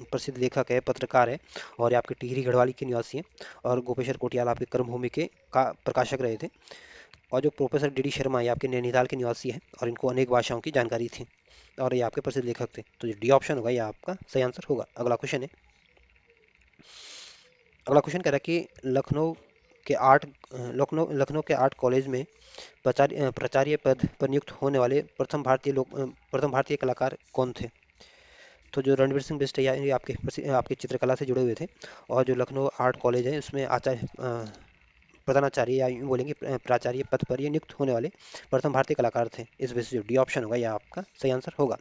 प्रसिद्ध लेखक है, पत्रकार है। और ये आपके टिहरी गढ़वाली के निवासी हैं। और गोपेश्वर कोठियाल आपके कर्मभूमि के का प्रकाशक रहे थे। और जो प्रोफेसर डी डी शर्मा ये आपके नैनीताल के निवासी हैं और इनको अनेक भाषाओं की जानकारी थी। और ये आपके प्रसिद्ध लेखक थे। तो जो डी ऑप्शन होगा ये आपका सही आंसर होगा। अगला क्वेश्चन है। अगला क्वेश्चन कह रहा है कि लखनऊ के आर्ट कॉलेज में प्राचार्य पद पर नियुक्त होने वाले प्रथम भारतीय कलाकार कौन थे। तो जो रणवीर सिंह बिष्ट है ये आपके चित्रकला से जुड़े हुए थे। और जो लखनऊ आर्ट कॉलेज है उसमें प्रधानाचार्य या यूँ बोलेंगे प्राचार्य पद पर ये नियुक्त होने वाले प्रथम भारतीय कलाकार थे। इस वजह से जो डी ऑप्शन होगा यह आपका सही आंसर होगा।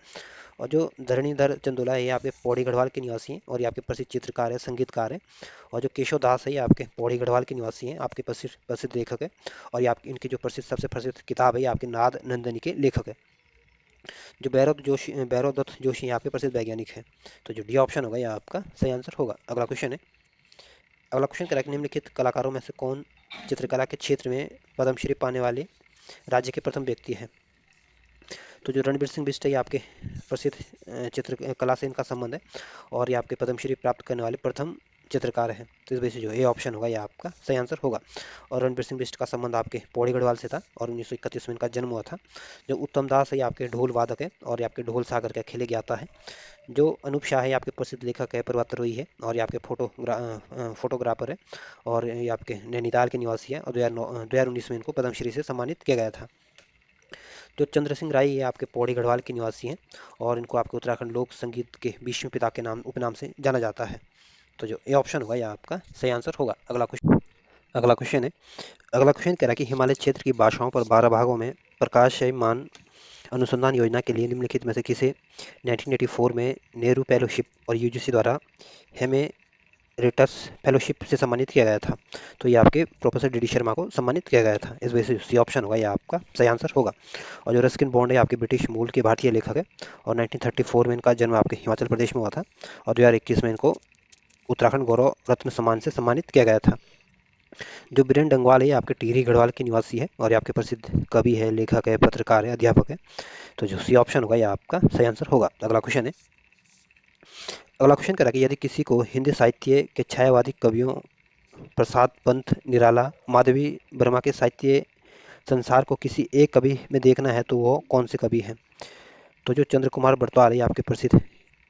और जो धरणीधर चंदोला है ये आपके पौड़ी गढ़वाल के निवासी हैं। और ये आपके प्रसिद्ध चित्रकार है, संगीतकार है। और जो केशव दास है ये आपके पौड़ी गढ़वाल के निवासी हैं, आपके प्रसिद्ध प्रसिद्ध लेखक है। और ये आपकी इनकी जो सबसे प्रसिद्ध किताब है ये आपके नाद नंदनी के लेखक है। जो भैरव दत्त जोशी यहाँ पे प्रसिद्ध वैज्ञानिक है। तो जो डी ऑप्शन होगा ये आपका सही आंसर होगा। अगला क्वेश्चन है। अगला क्वेश्चन कह रहा है कि निम्नलिखित कलाकारों में से कौन चित्रकला के क्षेत्र में पद्मश्री पाने वाले राज्य के प्रथम व्यक्ति है। तो जो रणबीर सिंह बिष्ट है, ये आपके प्रसिद्ध चित्रकला से इनका संबंध है और ये आपके पद्मश्री प्राप्त करने वाले प्रथम चित्रकार हैं। तो इस वजह से जो ए ऑप्शन होगा ये आपका सही आंसर होगा। और रणबीर सिंह बिष्ट का संबंध आपके पौड़ी गढ़वाल से था और 1931 में इनका जन्म हुआ था। जो उत्तम दास है ये आपके ढोल वादक है और ये आपके ढोल सागर के अकेले ज्ञाता है। जो अनूप शाह है ये आपके प्रसिद्ध लेखक है, पर्वतारोही है और ये आपके फोटोग्राफर है और ये आपके नैनीताल के निवासी है और 2019 में इनको पद्मश्री से सम्मानित किया गया था। जो चंद्र सिंह राय ये आपके पौड़ी गढ़वाल के निवासी हैं और इनको आपके उत्तराखंड लोक संगीत के 20वें पिता के नाम उपनाम से जाना जाता है। तो जो ए ऑप्शन होगा यह आपका सही आंसर होगा। अगला क्वेश्चन है। अगला क्वेश्चन कह रहा है कि हिमालय क्षेत्र की भाषाओं पर 12 भागों में प्रकाशमान अनुसंधान योजना के लिए निम्नलिखित में से किसे 1984 में नेहरू फेलोशिप और यूजीसी द्वारा हेमेरेटस फेलोशिप से सम्मानित किया गया था। तो ये आपके प्रोफेसर डी डी शर्मा को सम्मानित किया गया था। इस वजह से सी ऑप्शन होगा यह आपका सही आंसर होगा। और जो रस्किन बॉन्ड है आपके ब्रिटिश मूल के भारतीय लेखक है और 1934 में इनका जन्म आपके हिमाचल प्रदेश में हुआ था और 2021 में इनको उत्तराखंड गौरव रत्न सम्मान से सम्मानित किया गया था। जो बीरेन डंगवाल है ये आपके टिहरी गढ़वाल के निवासी है और ये आपके प्रसिद्ध कवि है, लेखक है, पत्रकार है, अध्यापक है। तो जो सी ऑप्शन होगा यह आपका सही आंसर होगा। अगला क्वेश्चन करा कि यदि किसी को हिंदी साहित्य के छायावादी कवियों प्रसाद पंत निराला, माधवी वर्मा के साहित्य संसार को किसी एक कवि में देखना है तो वो कौन से कवि हैं। तो जो चंद्र कुमार बरतवाल है आपके प्रसिद्ध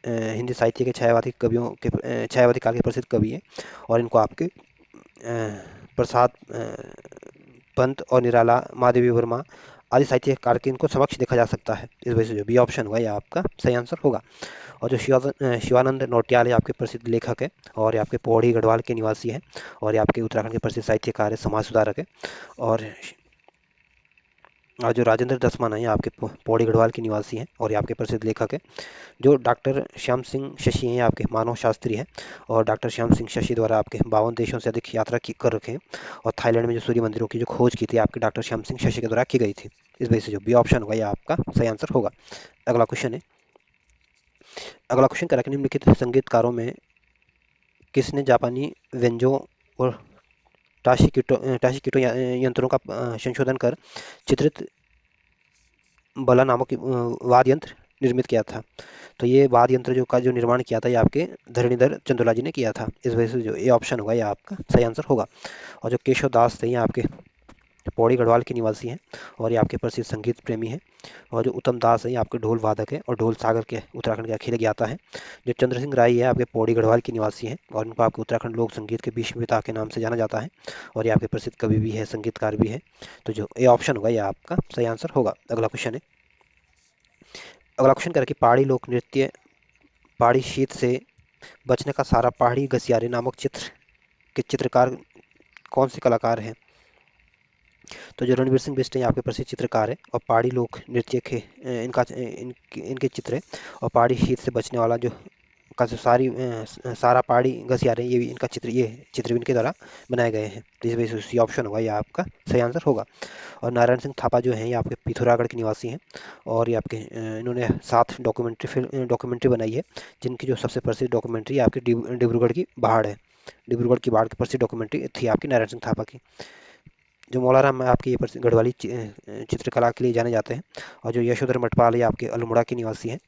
हिंदी साहित्य के छायावादी काल के प्रसिद्ध कवि हैं और इनको आपके प्रसाद पंत और निराला, माधवी वर्मा आदि साहित्यकार के इनको समक्ष देखा जा सकता है। इस वजह से जो बी ऑप्शन होगा यह आपका सही आंसर होगा। और जो शिवानंद नौटियाल है आपके प्रसिद्ध लेखक है और ये आपके पौड़ी गढ़वाल के निवासी हैं और ये आपके उत्तराखंड के प्रसिद्ध साहित्यकार है, समाज सुधारक है। और जो राजेंद्र दसमाना है आपके पौड़ी गढ़वाल के निवासी हैं और ये आपके प्रसिद्ध लेखक है। जो डॉक्टर श्याम सिंह शशि हैं आपके मानव शास्त्री हैं और डॉक्टर श्याम सिंह शशि द्वारा आपके 52 देशों से अधिक यात्रा कर रखे हैं और थाईलैंड में जो सूर्य मंदिरों की जो खोज की थी आपके डॉक्टर श्याम सिंह शशि के द्वारा की गई थी। इस वजह से जो बी ऑप्शन होगा यह आपका सही आंसर होगा। अगला क्वेश्चन है। अगला क्वेश्चन करा कि निम्नलिखित संगीतकारों में किसने जापानी व्यंजों और टाशिकिटो यंत्रों का संशोधन कर चित्रित बला नामक वाद्य यंत्र निर्मित किया था। तो ये वाद्य यंत्र जो निर्माण किया था ये आपके धरणीधर चंदोला जी ने किया था। इस वजह से जो ये ऑप्शन होगा ये आपका सही आंसर होगा। और जो केशव दास थे ये आपके पौड़ी गढ़वाल के निवासी हैं और ये आपके प्रसिद्ध संगीत प्रेमी हैं। और जो उत्तम दास है ये आपके ढोल वादक है और ढोल सागर के उत्तराखंड के अकेले ज्ञाता है। जो चंद्र सिंह राय है आपके पौड़ी गढ़वाल के निवासी हैं और इनको आपके उत्तराखंड लोक संगीत के 20वें पिता के नाम से जाना जाता है और ये आपके प्रसिद्ध कवि भी है, संगीतकार भी है। तो जो ये ऑप्शन होगा ये आपका सही आंसर होगा। अगला क्वेश्चन करें कि पहाड़ी लोक नृत्य पहाड़ी शीत से बचने का सारा पहाड़ी घसियारे नामक चित्र के चित्रकार कौन से कलाकार हैं। तो जो रणवीर सिंह बिष्ट हैं आपके प्रसिद्ध चित्रकार है और पहाड़ी लोक नृत्य के इनके चित्र है और पहाड़ी शीत से बचने वाला जो का जो सारा पहाड़ी घसियारे ये भी इनका चित्र भी इनके द्वारा बनाए गए हैं। तो इस वजह से ऑप्शन होगा ये आपका सही आंसर होगा। और नारायण सिंह थापा जो हैं ये आपके पिथौरागढ़ के निवासी हैं और ये आपके इन्होंने 7 डॉक्यूमेंट्री बनाई है जिनकी जो सबसे प्रसिद्ध डॉक्यूमेंट्री आपकी डिब्रूगढ़ की पहाड़ है। डिब्रूगढ़ की पहाड़ की प्रसिद्ध डॉक्यूमेंट्री थी आपकी नारायण सिंह थापा की। जो मौलाराम आपकी ये गढ़वाली चित्रकला के लिए जाने जाते हैं। और जो यशोधर मटपाल ये आपके अल्मोड़ा के निवासी हैं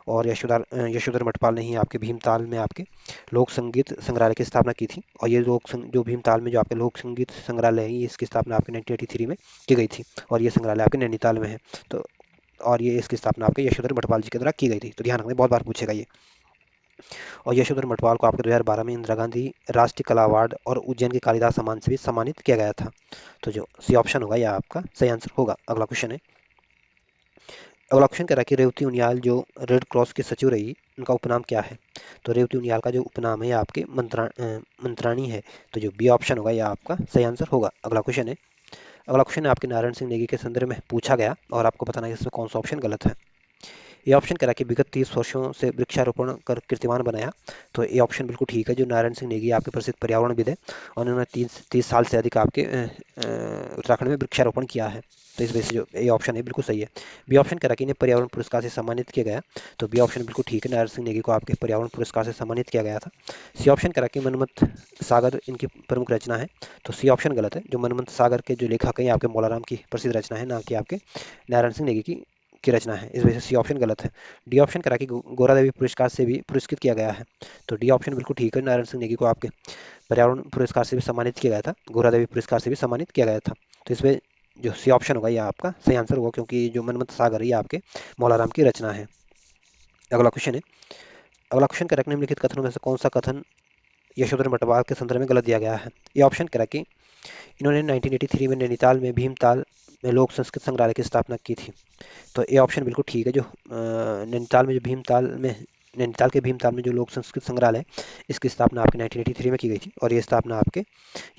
और यशोधर मटपाल ने ही आपके भीमताल में आपके लोक संगीत संग्रहालय की स्थापना की थी और ये जो भीमताल में जो आपके लोक संगीत संग्रहालय है ये इसकी स्थापना आपके 1983 में की गई थी और ये संग्रहालय आपके नैनीताल में है। तो और ये इसकी स्थापना आपके यशोधर मटपाल जी के द्वारा की गई थी। तो ध्यान रखना बहुत बार पूछेगा ये। और यशोधर मटवाल को आपके 2012 में इंदिरा गांधी राष्ट्रीय कला अवार्ड और उज्जैन के कालिदास सम्मान से भी सम्मानित किया गया था। तो जो सी ऑप्शन होगा यह आपका सही आंसर होगा। अगला क्वेश्चन कह रहा है कि रेवती उनियाल जो रेड क्रॉस की सचिव रही उनका उपनाम क्या है। तो रेवती उनियाल का जो उपनाम है यह आपके मंत्राणी है। तो जो बी ऑप्शन होगा यह आपका सही आंसर होगा। अगला क्वेश्चन है आपके नारायण सिंह नेगी के संदर्भ में पूछा गया और आपको बताना है इसमें कौन सा ऑप्शन गलत है। ये ऑप्शन करा कि विगत 30 वर्षों से वृक्षारोपण कर कीर्तिमान बनाया। तो ये ऑप्शन बिल्कुल ठीक है। जो नारायण सिंह नेगी आपके प्रसिद्ध पर्यावरणविद है और उन्होंने 30 साल से अधिक आपके उत्तराखंड में वृक्षारोपण किया है। तो इस वजह से जो ये ऑप्शन है बिल्कुल सही है। बी ऑप्शन करा कि इन्हें पर्यावरण पुरस्कार से सम्मानित किया गया। तो बी ऑप्शन बिल्कुल ठीक है, नारायण सिंह नेगी को आपके पर्यावरण पुरस्कार से सम्मानित किया गया था। सी ऑप्शन करा कि मनमत सागर इनकी प्रमुख रचना है। तो सी ऑप्शन गलत है। जो मनमत सागर के जो लेखक है ये आपके मौलाराम की प्रसिद्ध रचना है, ना कि आपके नारायण सिंह नेगी की रचना है। इस वजह से सी ऑप्शन गलत है। डी ऑप्शन करा कि गोरा देवी पुरस्कार से भी पुरस्कृत किया गया है। तो डी ऑप्शन बिल्कुल ठीक है, नारायण सिंह नेगी को आपके पर्यावरण पुरस्कार से भी सम्मानित किया गया था, गोरा देवी पुरस्कार से भी सम्मानित किया गया था। तो इसमें जो सी ऑप्शन होगा ये आपका सही आंसर होगा, क्योंकि जो मनमत सागर ये आपके मौलाराम की रचना है। अगला क्वेश्चन है। अगला क्वेश्चन करेक्ट निम्नलिखित कथनों में से कौन सा कथन यशोधर मटवाल के संदर्भ में गलत दिया गया है। ये ऑप्शन करेक्ट कि इन्होंने 1983 में नैनीताल में भीमताल में लोक संस्कृत संग्रहालय की स्थापना की थी। तो ये ऑप्शन बिल्कुल ठीक है। जो नैनीताल के भीमताल में जो लोक संस्कृत संग्रहालय है इसकी स्थापना आपके 1983 में की गई थी और ये स्थापना आपके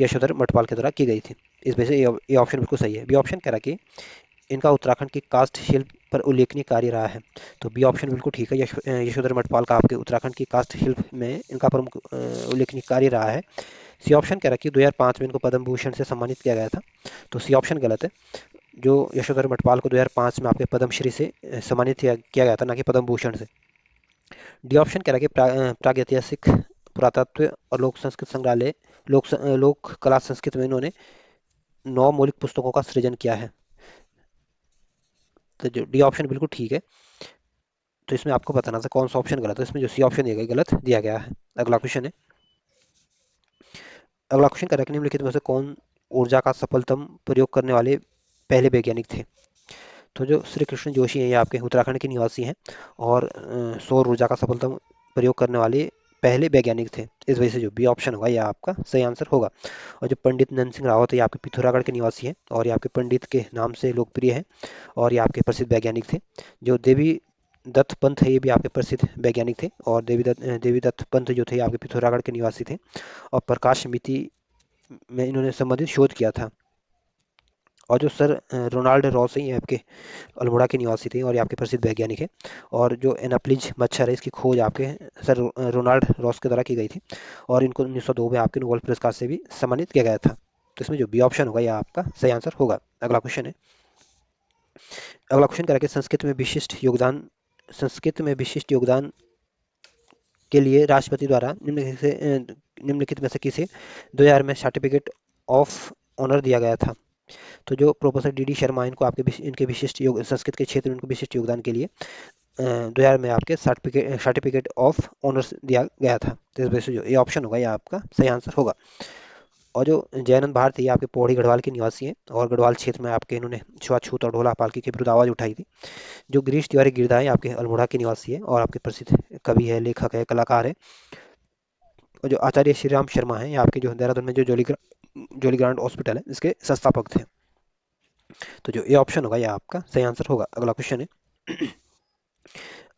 यशोधर मटवाल के द्वारा की गई थी। इस वजह से ये ऑप्शन बिल्कुल सही है। बी ऑप्शन कह रहा कि इनका उत्तराखंड की कास्ट शिल्प पर उल्लेखनीय कार्य रहा है। तो बी ऑप्शन बिल्कुल ठीक है। यशोधर मटपाल का आपके उत्तराखंड की कास्ट शिल्प में इनका प्रमुख उल्लेखनीय कार्य रहा है। सी ऑप्शन कह रहा है कि 2005 में इनको पद्म भूषण से सम्मानित किया गया था। तो सी ऑप्शन गलत है। जो यशोधर मटपाल को 2005 में आपके पद्मश्री से सम्मानित किया गया था, ना कि पद्म भूषण से। डी ऑप्शन कह रहा है कि प्रागैतिहासिक पुरातत्व और लोक संस्कृत संग्रहालय लोक कला संस्कृत में इन्होंने 9 मौलिक पुस्तकों का सृजन किया है। तो जो डी ऑप्शन बिल्कुल ठीक है। तो इसमें आपको बताना था कौन सा ऑप्शन गलत है। इसमें जो सी ऑप्शन दिया गया गलत दिया गया है। अगला क्वेश्चन है। अगला क्वेश्चन करेक्ट निम्नलिखित में से कौन ऊर्जा का सफलतम प्रयोग करने वाले पहले वैज्ञानिक थे। तो जो श्री कृष्ण जोशी हैं ये आपके उत्तराखंड के निवासी हैं और सौर ऊर्जा का सफलतम प्रयोग करने वाले पहले वैज्ञानिक थे। इस वजह से जो बी ऑप्शन होगा यह आपका सही आंसर होगा। और जो पंडित नंद सिंह रावत है ये आपके पिथौरागढ़ के निवासी हैं और ये आपके पंडित के नाम से लोकप्रिय है और ये आपके प्रसिद्ध वैज्ञानिक थे। जो देवी दत्त पंथ है ये भी आपके प्रसिद्ध वैज्ञानिक थे और देवी दत्त पंथ जो थे आपके पिथौरागढ़ के निवासी थे और प्रकाश मिति में इन्होंने संबंधित शोध किया था। और जो सर रोनाल्ड रॉस हैं ये आपके अल्मोड़ा के निवासी थे और ये आपके प्रसिद्ध वैज्ञानिक हैं। और जो एनाप्लिज मच्छर है इसकी खोज आपके सर रोनाल्ड रॉस के द्वारा की गई थी और इनको 1902 में आपके नोबेल पुरस्कार से भी सम्मानित किया गया था। तो इसमें जो बी ऑप्शन होगा यह आपका सही आंसर होगा। अगला क्वेश्चन है। अगला क्वेश्चन करेंगे संस्कृत में विशिष्ट योगदान के लिए राष्ट्रपति द्वारा निम्नलिखित में से किसे 2000 में सर्टिफिकेट ऑफ ऑनर दिया गया था। तो जो प्रोफेसर डी डी शर्मा इनको इनके विशिष्ट संस्कृत के क्षेत्र में इनको विशिष्ट योगदान के लिए 2000 में आपके सर्टिफिकेट ऑफ ऑनर्स दिया गया था। तो इस वजह से जो ये ऑप्शन होगा ये आपका सही आंसर होगा। और जो जयानंद भारती ये आपके पौड़ी गढ़वाल के निवासी हैं और गढ़वाल क्षेत्र में आपके इन्होंने छुआछूत और ढोला पालकी के विरुद्ध आवाज उठाई थी। जो गिरीश तिवारी गिरधा है आपके अल्मोड़ा के निवासी है और आपके प्रसिद्ध कवि है, लेखक है, कलाकार है। और जो आचार्य श्री राम शर्मा है ये आपके जो देहरादून में जो जोली ग्रांट हॉस्पिटल है इसके संस्थापक थे। तो जो ये ऑप्शन होगा ये आपका सही आंसर होगा। अगला क्वेश्चन है।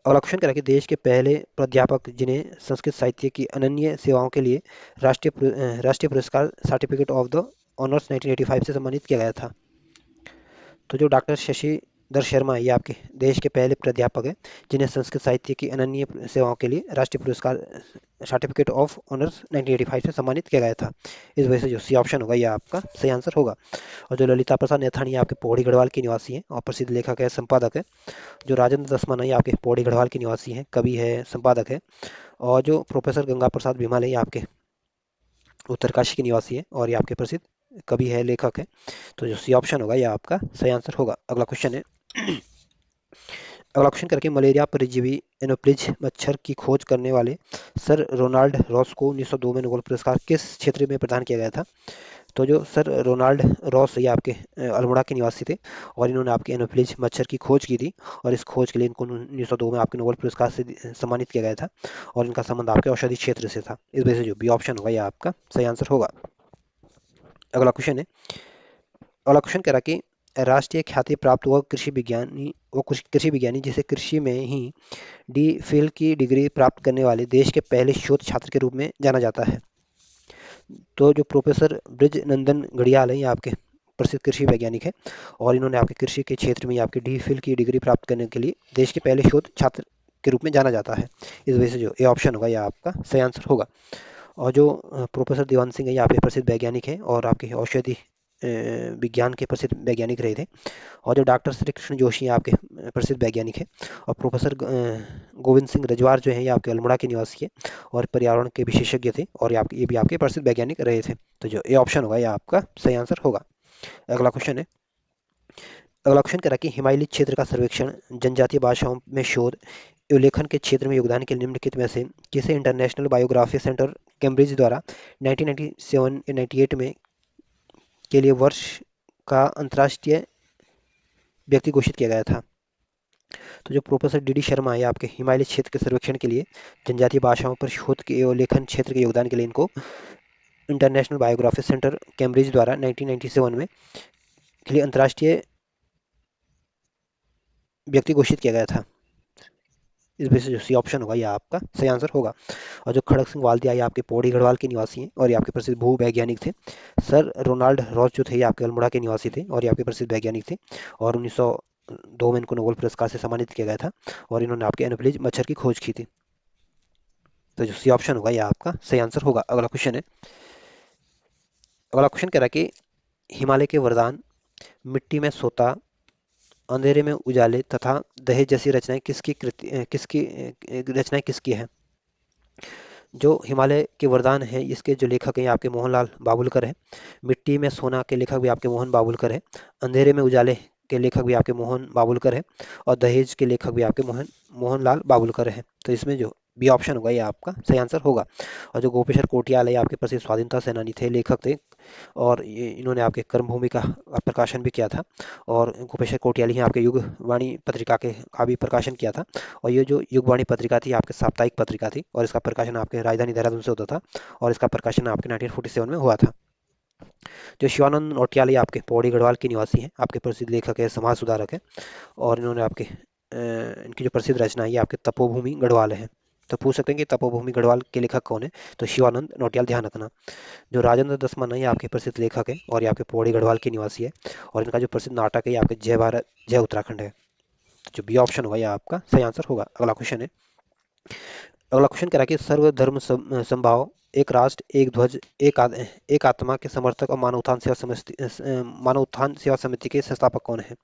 अगला क्वेश्चन कह रहा है कि देश के पहले प्राध्यापक जिन्हें संस्कृत साहित्य की अनन्य सेवाओं के लिए राष्ट्रीय पुरस्कार सर्टिफिकेट ऑफ द ऑनर्स 1985 से सम्मानित किया गया था। तो जो डॉक्टर शशिधर शर्मा है ये आपके देश के पहले प्राध्यापक हैं जिन्हें संस्कृत साहित्य की अनन्य सेवाओं के लिए राष्ट्रीय पुरस्कार सर्टिफिकेट ऑफ ऑनर्स 1985 से सम्मानित किया गया था। इस वजह से जो सी ऑप्शन होगा ये आपका सही आंसर होगा। और जो ललिता प्रसाद नेथानी आपके पौड़ी गढ़वाल के निवासी हैं और प्रसिद्ध लेखक है, संपादक है। जो राजेंद्र दसमाना ये आपके पौड़ी गढ़वाल के निवासी हैं, कवि है, संपादक है। और जो प्रोफेसर गंगा प्रसाद विमल है ये आपके उत्तरकाशी के निवासी है और ये आपके प्रसिद्ध कवि है, लेखक है। तो जो सी ऑप्शन होगा ये आपका सही आंसर होगा। अगला क्वेश्चन है। अगला क्वेश्चन करके मलेरिया परजीवी एनोफ्लिज मच्छर की खोज करने वाले सर रोनाल्ड रॉस को 1902 में नोबेल पुरस्कार किस क्षेत्र में प्रदान किया गया था। तो जो सर रोनाल्ड रॉस ये आपके अल्मोड़ा के निवासी थे और इन्होंने आपके एनोफ्लिज मच्छर की खोज की थी और इस खोज के लिए इनको 1902 में आपके नोबेल पुरस्कार से सम्मानित किया गया था और इनका संबंध आपके औषधि क्षेत्र से था। इस वजह से जो बी ऑप्शन होगा ये आपका सही आंसर होगा। अगला क्वेश्चन है। अगला क्वेश्चन कह रहा कि राष्ट्रीय ख्याति प्राप्त वो कृषि विज्ञानी जिसे कृषि में ही डी फिल की डिग्री प्राप्त करने वाले देश के पहले शोध छात्र के रूप में जाना जाता है। तो जो प्रोफेसर ब्रिज नंदन घड़ियाल है ये आपके प्रसिद्ध कृषि वैज्ञानिक है और इन्होंने आपके कृषि के क्षेत्र में आपके डी.फिल की डिग्री प्राप्त करने के लिए देश के पहले शोध छात्र के रूप में जाना जाता है। इस वजह से जो ये ऑप्शन होगा यह आपका सही आंसर होगा। और जो प्रोफेसर दीवान सिंह है ये आपके प्रसिद्ध वैज्ञानिक हैं और आपके औषधि विज्ञान के प्रसिद्ध वैज्ञानिक रहे थे। और जो डॉक्टर श्री कृष्ण जोशी हैं आपके प्रसिद्ध वैज्ञानिक हैं। और प्रोफेसर गोविंद सिंह रजवार जो हैं ये आपके अल्मोड़ा के निवासी है और पर्यावरण के विशेषज्ञ थे और ये भी आपके प्रसिद्ध वैज्ञानिक रहे थे। तो जो ये ऑप्शन होगा ये आपका सही आंसर होगा। अगला क्वेश्चन है। अगला क्वेश्चन कह रहा है कि हिमालयी क्षेत्र का सर्वेक्षण, जनजातीय भाषाओं में शोध एवं लेखन के क्षेत्र में योगदान के निम्नलिखित में से किसे इंटरनेशनल बायोग्राफी सेंटर कैम्ब्रिज द्वारा 1997-98 में के लिए वर्ष का अंतर्राष्ट्रीय व्यक्ति घोषित किया गया था? तो जो प्रोफेसर डी डी शर्मा है आपके हिमालय क्षेत्र के सर्वेक्षण के लिए जनजातीय भाषाओं पर शोध के एवं लेखन क्षेत्र के योगदान के लिए इनको इंटरनेशनल बायोग्राफी सेंटर कैम्ब्रिज द्वारा 1997 में के लिए अंतर्राष्ट्रीय व्यक्ति घोषित किया गया था। इस वजह से जो सी ऑप्शन होगा यह आपका सही आंसर होगा। और जो खड़क सिंह वाल्दिया ये आपके पौड़ी गढ़वाल के निवासी हैं और ये आपके प्रसिद्ध भू वैज्ञानिक थे। सर रोनाल्ड रॉस जो थे ये आपके अल्मोड़ा के निवासी थे और ये आपके प्रसिद्ध वैज्ञानिक थे और 1902 में इनको नोबेल पुरस्कार से सम्मानित किया गया था और इन्होंने आपके एनोफिलीज मच्छर की खोज की थी। तो जो सी ऑप्शन होगा यह आपका सही आंसर होगा। अगला क्वेश्चन है। अगला क्वेश्चन कह रहा है कि हिमालय के वरदान, मिट्टी में सोता, अंधेरे में उजाले तथा दहेज जैसी रचनाएं रचनाएं किसकी है? जो हिमालय के वरदान है इसके जो लेखक हैं आपके मोहनलाल बाबुलकर हैं। मिट्टी में सोना के लेखक भी आपके मोहन बाबुलकर हैं। अंधेरे में उजाले के लेखक भी आपके मोहन बाबुलकर हैं और दहेज के लेखक भी आपके मोहनलाल बाबुलकर हैं। तो इसमें जो बी ऑप्शन होगा ये आपका सही आंसर होगा। और जो गोपेश्वर कोटियाल है आपके प्रसिद्ध स्वाधीनता सेनानी थे, लेखक थे और इन्होंने आपके कर्मभूमि का प्रकाशन भी किया था और गोपेश्वर कोटियाल ही आपके युगवाणी पत्रिका का भी प्रकाशन किया था। और ये जो युगवाणी पत्रिका थी आपके साप्ताहिक पत्रिका थी और इसका प्रकाशन आपके राजधानी देहरादून से होता था और इसका प्रकाशन आपके 1947 में हुआ था। जो शिवानंद नौटियाल ये आपके पौड़ी गढ़वाल के निवासी हैं, आपके प्रसिद्ध लेखक है, समाज सुधारक है और इन्होंने आपके इनकी जो प्रसिद्ध रचना है ये आपके तपोभूमि गढ़वाल है। तो पूछ सकते हैं कि तपोभूमि गढ़वाल के लेखक कौन है? तो शिवानंद नौटियाल, ध्यान रखना। जो राजेंद्र दसमन है ये आपके प्रसिद्ध लेखक है और ये आपके पौड़ी गढ़वाल के निवासी है और इनका जो प्रसिद्ध नाटक है ये आपके जय भारत जय उत्तराखंड है। तो जो बी ऑप्शन होगा ये आपका सही आंसर होगा। अगला क्वेश्चन है। अगला क्वेश्चन कह रहा है कि सर्वधर्म समभाव, एक राष्ट्र एक ध्वज एक आत्मा के समर्थक और मानव उत्थान सेवा समिति के संस्थापक कौन है?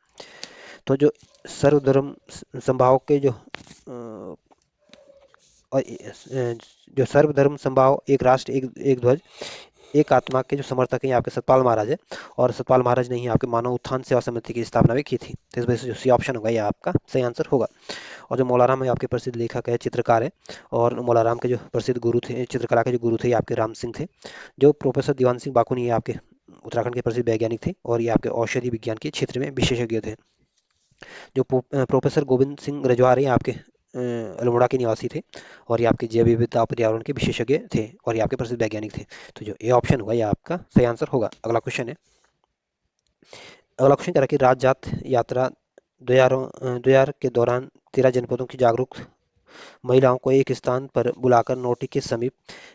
तो जो सर्वधर्म समभाव के जो सर्वधर्म समभाव, एक राष्ट्र एक ध्वज एक आत्मा के जो समर्थक हैं आपके सतपाल महाराज है और सतपाल महाराज ने ही आपके मानव उत्थान सेवा समिति की स्थापना भी की थी। तो इस वजह से जो सी ऑप्शन होगा ये आपका सही आंसर होगा। और जो मौलाराम है आपके प्रसिद्ध लेखक है, चित्रकार है और मौलाराम के जो प्रसिद्ध गुरु थे, चित्रकला के जो गुरु थे ये आपके राम सिंह थे। जो प्रोफेसर दीवान सिंह बाकुनी ये आपके उत्तराखंड के प्रसिद्ध वैज्ञानिक थे और ये आपके औषधि विज्ञान के क्षेत्र में विशेषज्ञ थे। जो प्रोफेसर गोविंद सिंह रजवार ये आपके अल्मोड़ा के निवासी थे और ये आपके जैव विविधता पर्यावरण के विशेषज्ञ थे और ये आपके प्रसिद्ध वैज्ञानिक थे। तो जो ये ऑप्शन होगा ये आपका सही आंसर होगा। अगला क्वेश्चन है। अगला क्वेश्चन कह रहा है कि राजजात यात्रा 2000 के दौरान 13 जनपदों की जागरूक महिलाओं को एक स्थान पर बुलाकर नोटी के समीप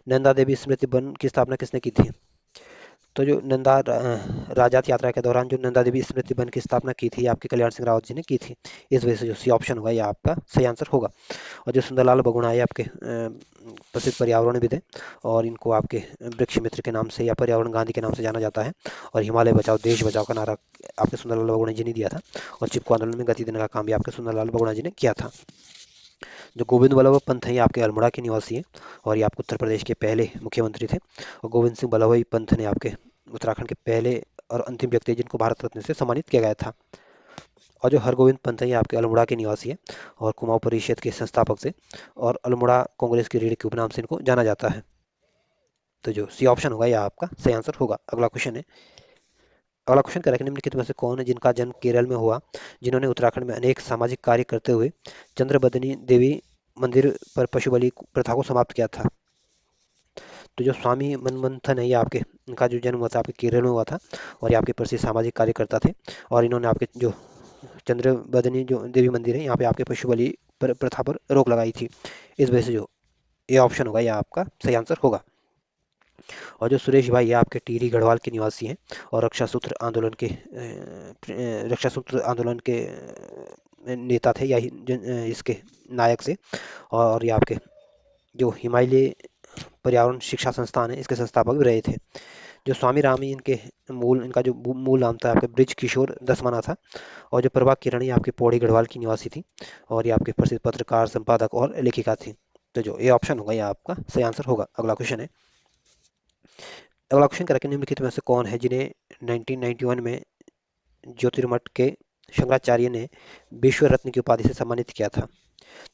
नंदा देवी स्मृति वन की स्थापना किसने की थी? तो जो राजजात यात्रा के दौरान जो नंदा देवी स्मृति वन की स्थापना की थी आपके कल्याण सिंह रावत जी ने की थी। इस वजह से जो सी ऑप्शन होगा ये आपका सही आंसर होगा। और जो सुंदरलाल बहुगुणा ये आपके प्रसिद्ध पर्यावरणविद हैं और इनको आपके वृक्ष मित्र के नाम से या पर्यावरण गांधी के नाम से जाना जाता है और हिमालय बचाओ देश बचाओ का नारा आपके सुंदरलाल बहुगुणा जी ने दिया था और चिपको आंदोलन में गति देने का काम भी आपके सुंदरलाल बहुगुणा जी ने किया था। जो गोविंद वल्लभ पंत हैं ये आपके अल्मोड़ा के निवासी हैं और ये आपके उत्तर प्रदेश के पहले मुख्यमंत्री थे और गोविंद सिंह वल्लभ पंत ने आपके उत्तराखंड के पहले और अंतिम व्यक्ति जिनको भारत रत्न से सम्मानित किया गया था। और जो हरगोविंद पंत है ये आपके अल्मोड़ा के निवासी है और कुमाऊं परिषद के संस्थापक थे और अल्मोड़ा कांग्रेस की रीढ़ के उपनाम से इनको जाना जाता है। तो जो सी ऑप्शन होगा यह आपका सही आंसर होगा। अगला क्वेश्चन है। अगला क्वेश्चन करें निम्नलिखित में से कौन है जिनका जन्म केरल में हुआ, जिन्होंने उत्तराखंड में अनेक सामाजिक कार्य करते हुए चंद्रबदनी देवी मंदिर पर पशु बलि प्रथा को समाप्त किया था? तो जो स्वामी मनमंथन है ये आपके इनका जो जन्म हुआ था आपके केरल में हुआ था और ये आपके प्रसिद्ध सामाजिक कार्यकर्ता थे और इन्होंने आपके जो चंद्रबदनी जो देवी मंदिर है यहाँ पे आपके पशु बलि प्रथा पर रोक लगाई थी। इस वजह से जो ये ऑप्शन होगा ये आपका सही आंसर होगा। और जो सुरेश भाई ये आपके टिहरी गढ़वाल के निवासी हैं और रक्षा सूत्र आंदोलन के नेता थे, या इसके नायक से। और ये आपके जो हिमालय पर्यावरण शिक्षा संस्थान है इसके संस्थापक भी रहे थे। जो स्वामी रामी इनके इनका जो मूल नाम था आपके ब्रिज किशोर दसमाना था। और जो प्रभा किरण ये आपके पौड़ी गढ़वाल की निवासी थी और ये आपके प्रसिद्ध पत्रकार, संपादक और लेखिका थी। तो जो ये ऑप्शन होगा ये आपका सही आंसर होगा। अगला क्वेश्चन है। अगला क्वेश्चन करें कि निम्नलिखित में से कौन है जिन्हें 1991 में ज्योतिर्मठ के शंकराचार्य ने विश्व रत्न की उपाधि से सम्मानित किया था?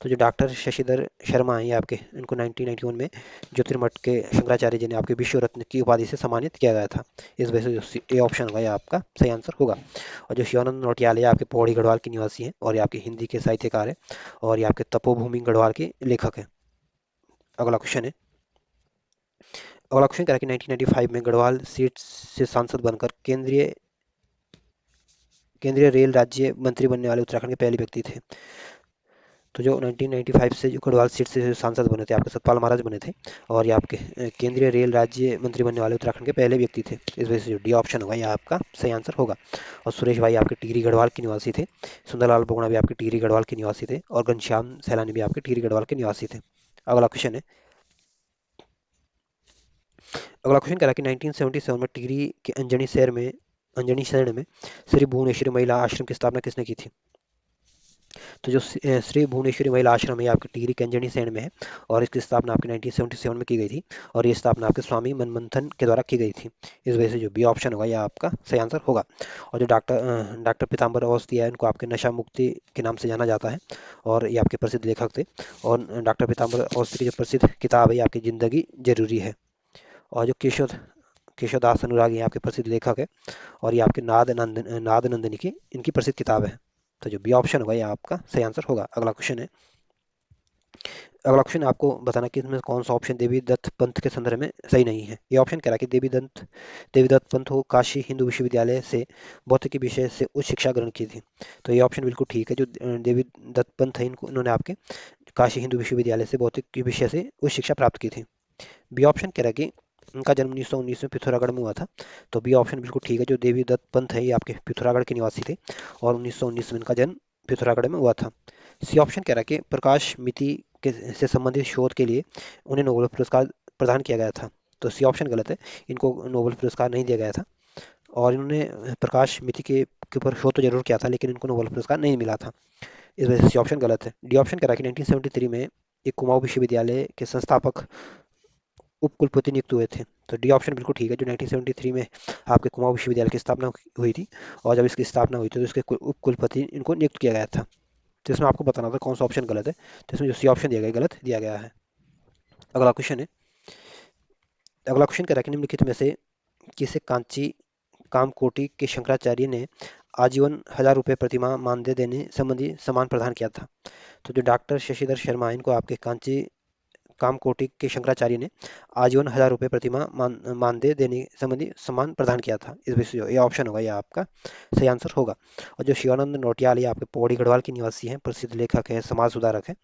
तो जो डॉक्टर शशिधर शर्मा हैं ये आपके इनको 1991 में ज्योतिर्मठ के शंकराचार्य जी ने आपके विश्व रत्न की उपाधि से सम्मानित किया गया था। इस वजह से ये ऑप्शन होगा ये आपका सही आंसर होगा। और जो शिवानंद नौटियाल ये आपके पौड़ी गढ़वाल के निवासी हैं और ये आपके हिंदी के साहित्यकार हैं और ये आपके तपोभूमि गढ़वाल के लेखक हैं। अगला क्वेश्चन है। अगला क्वेश्चन करें कि 1995 में गढ़वाल सीट से सांसद बनकर केंद्रीय रेल राज्य मंत्री बनने वाले उत्तराखंड के पहले व्यक्ति थे। तो जो 1995 से जो गढ़वाल सीट से जो सांसद बने थे आपके सतपाल महाराज बने थे और ये आपके केंद्रीय रेल राज्य मंत्री बनने वाले उत्तराखंड के पहले व्यक्ति थे। इस वजह से जो डी ऑप्शन होगा ये आपका सही आंसर होगा। और सुरेश भाई आपके टिहरी गढ़वाल के निवासी थे। सुंदरलाल बोगड़ा भी आपके टिहरी गढ़वाल के निवासी थे और घनश्याम सैलानी भी आपके टिहरी गढ़वाल के निवासी थे। अगला क्वेश्चन है। अगला क्वेश्चन कह रहा है कि 1977 में टिहरी के अंजनी शहर में श्री भुवनेश्वरी महिला आश्रम की स्थापना किसने की थी? तो जो श्री भुवनेश्वरी महिला आश्रम है आपके टिहरी के अंजनी शहर में है और इसकी स्थापना आपके 1977 में की गई थी और ये स्थापना आपके स्वामी मनमंथन के द्वारा की गई थी। इस वजह से जो बी ऑप्शन होगा यह आपका सही आंसर होगा। और जो डॉक्टर पीताम्बर अवस्थी है इनको आपके नशा मुक्ति के नाम से जाना जाता है और ये आपके प्रसिद्ध लेखक थे। और डॉक्टर पीताम्बर अवस्थी की जो प्रसिद्ध किताब है ये आपकी ज़िंदगी जरूरी है। और जो केशवदास अनुरागी यहाँ आपके प्रसिद्ध लेखक है और ये आपके नाद नंदिनी की इनकी प्रसिद्ध किताब है। तो जो बी ऑप्शन होगा ये आपका सही आंसर होगा। अगला क्वेश्चन है। अगला क्वेश्चन आपको बताना कि इसमें कौन सा ऑप्शन देवी दत्त पंथ के संदर्भ में सही नहीं है। ये ऑप्शन कह रहा है कि देवी दत्त पंथ को काशी हिंदू विश्वविद्यालय से भौतिकी विषय से उच्च शिक्षा ग्रहण की थी। तो ये ऑप्शन बिल्कुल ठीक है। जो देवी दत्त पंथ है इन्होंने आपके काशी हिंदू विश्वविद्यालय से भौतिकी विषय से उच्च शिक्षा प्राप्त की थी। बी ऑप्शन कह रहा है कि उनका जन्म 1919 में पिथौरागढ़ में हुआ था। तो बी ऑप्शन बिल्कुल ठीक है। जो देवी दत्त पंथ है ये आपके पिथौरागढ़ के निवासी थे और 1919 में इनका जन्म पिथौरागढ़ में हुआ था। सी ऑप्शन कह रहा है कि प्रकाश मिति से संबंधित शोध के लिए उन्हें नोबेल पुरस्कार प्रदान किया गया था। तो सी ऑप्शन गलत है। इनको नोबेल पुरस्कार नहीं दिया गया था और इन्होंने प्रकाश मिति के ऊपर शोध तो जरूर किया था लेकिन इनको नोबेल पुरस्कार नहीं मिला था। इस वजह से सी ऑप्शन गलत है। डी ऑप्शन कह रहा है कि 1973 में एक कुमाऊं विश्वविद्यालय के संस्थापक उपकुलपति नियुक्त हुए थे। तो डी ऑप्शन बिल्कुल ठीक है। जो 1973 में आपके कुमाऊं विश्वविद्यालय की स्थापना हुई थी और जब इसकी स्थापना हुई थी तो इसके उपकुलपति इनको नियुक्त किया गया था। तो इसमें आपको बताना था कौन सा ऑप्शन गलत है। तो इसमें जो सी ऑप्शन दिया गया गलत दिया गया है। अगला क्वेश्चन है। अगला क्वेश्चन कह रहा है कि निम्नलिखित में से किसे कांची कामकोटि के शंकराचार्य ने आजीवन 1,000 रुपये प्रतिमाह मानदेय देने संबंधी सम्मान प्रदान किया था? तो जो डॉक्टर शशिधर शर्मा इनको आपके कांची कामकोटि के शंकराचार्य ने आजीवन 1,000 रुपये प्रतिमाह मानदेय देने संबंधी सम्मान प्रदान किया था। इस विषय ये ऑप्शन होगा, यह आपका सही आंसर होगा। और जो शिवानंद नौटियाल ये आपके पौड़ी गढ़वाल के निवासी हैं, प्रसिद्ध लेखक हैं, समाज सुधारक हैं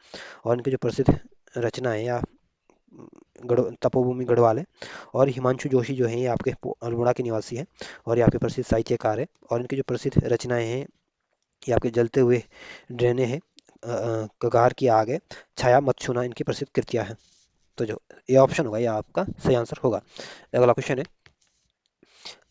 और इनकी जो प्रसिद्ध रचना है या तपोभूमि गढ़वाल है। और हिमांशु जोशी जो है ये आपके अल्मोड़ा के निवासी हैं और ये आपके प्रसिद्ध साहित्यकार है और इनकी जो प्रसिद्ध रचनाएं हैं ये आपके जलते हुए ड्रेने हैं, कगार की आग है, छाया मत छूना इनकी प्रसिद्ध कृतियां हैं। तो जो ये ऑप्शन होगा ये आपका सही आंसर होगा। अगला क्वेश्चन है।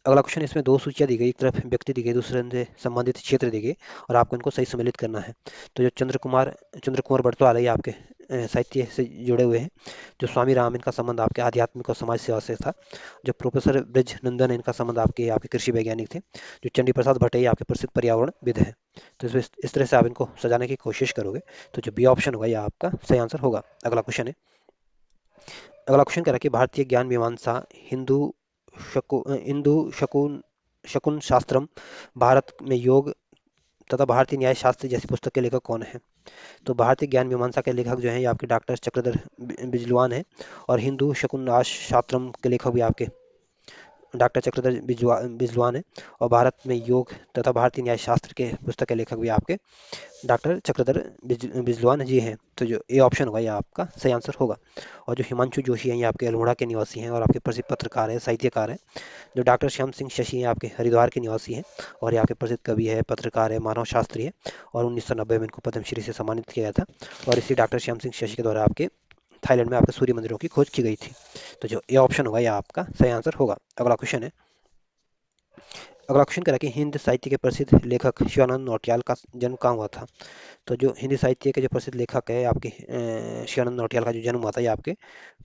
अगला क्वेश्चन इसमें दो सूचियां दी गई, एक तरफ व्यक्ति दी गई, दूसरे से संबंधित क्षेत्र दी गई और आपको इनको सही सम्मिलित करना है। तो जो चंद्र कुमार बरतवाल है ये आपके साहित्य से जुड़े हुए हैं। जो स्वामी राम इनका संबंध आपके आध्यात्मिक और समाज सेवा से था। जो प्रोफेसर ब्रिज नंदन है इनका संबंध आपके आपके कृषि वैज्ञानिक थे। जो चंडी प्रसाद भट्ट है ये आपके प्रसिद्ध पर्यावरणविद है। तो इस तरह से आप इनको सजाने की कोशिश करोगे तो जो बी ऑप्शन होगा ये आपका सही आंसर होगा। अगला क्वेश्चन है। अगला क्वेश्चन कह रहा है कि भारतीय ज्ञान मीमांसा हिंदू हिंदू शकुन शास्त्रम, भारत में योग तथा भारतीय न्याय शास्त्र जैसी पुस्तक के लेखक कौन है? तो भारतीय ज्ञान मीमांसा के लेखक जो हैं ये आपके डॉक्टर चक्रधर बिजलवान हैं और हिंदू शकुन शास्त्रम के लेखक भी आपके डॉक्टर चक्रधर बिजलान है। और भारत में योग तथा भारतीय न्याय शास्त्र के पुस्तक के लेखक भी आपके डॉक्टर चक्रधर बिजलान जी हैं। तो जो ए ऑप्शन होगा ये आपका सही आंसर होगा। और जो हिमांशु जोशी हैं ये आपके अल्मोड़ा के निवासी हैं और आपके प्रसिद्ध पत्रकार हैं, साहित्यकार हैं। जो डॉक्टर श्याम सिंह शशि हैं आपके हरिद्वार के निवासी हैं और यहाँ के प्रसिद्ध कवि है, पत्रकार है, मानव शास्त्री है। और 1990 में इनको पद्मश्री से सम्मानित किया गया था। और इसी डॉक्टर श्याम सिंह शशि के द्वारा आपके थाईलैंड में आपके सूर्य मंदिरों की खोज की गई थी। तो जो ए ऑप्शन होगा यह आपका सही आंसर होगा। अगला क्वेश्चन है। अगला क्वेश्चन कह रहा है कि हिंदी साहित्य के प्रसिद्ध लेखक शिवानंद नौटियाल का जन्म कहाँ हुआ था। तो जो हिंदी साहित्य के जो प्रसिद्ध लेखक है आपके शिवानंद नौटियाल का जो जन्म हुआ था ये आपके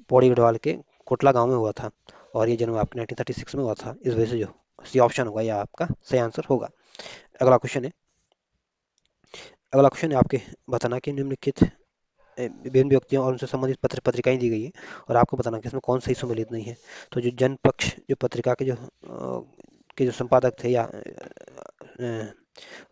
पौड़ी गढ़वाल के कोटला गांव में हुआ था। और ये जन्म आपके 1936 में हुआ था। इस वजह से जो सी ऑप्शन होगा यह आपका सही आंसर होगा। अगला क्वेश्चन है। अगला क्वेश्चन है आपके बताना कि निम्नलिखित विभिन्न व्यक्तियों और उनसे संबंधित पत्र पत्रिकाएं दी गई है और आपको बताना कि इसमें कौन सही सम्मिलित नहीं है। तो जो जनपक्ष जो पत्रिका के जो संपादक थे या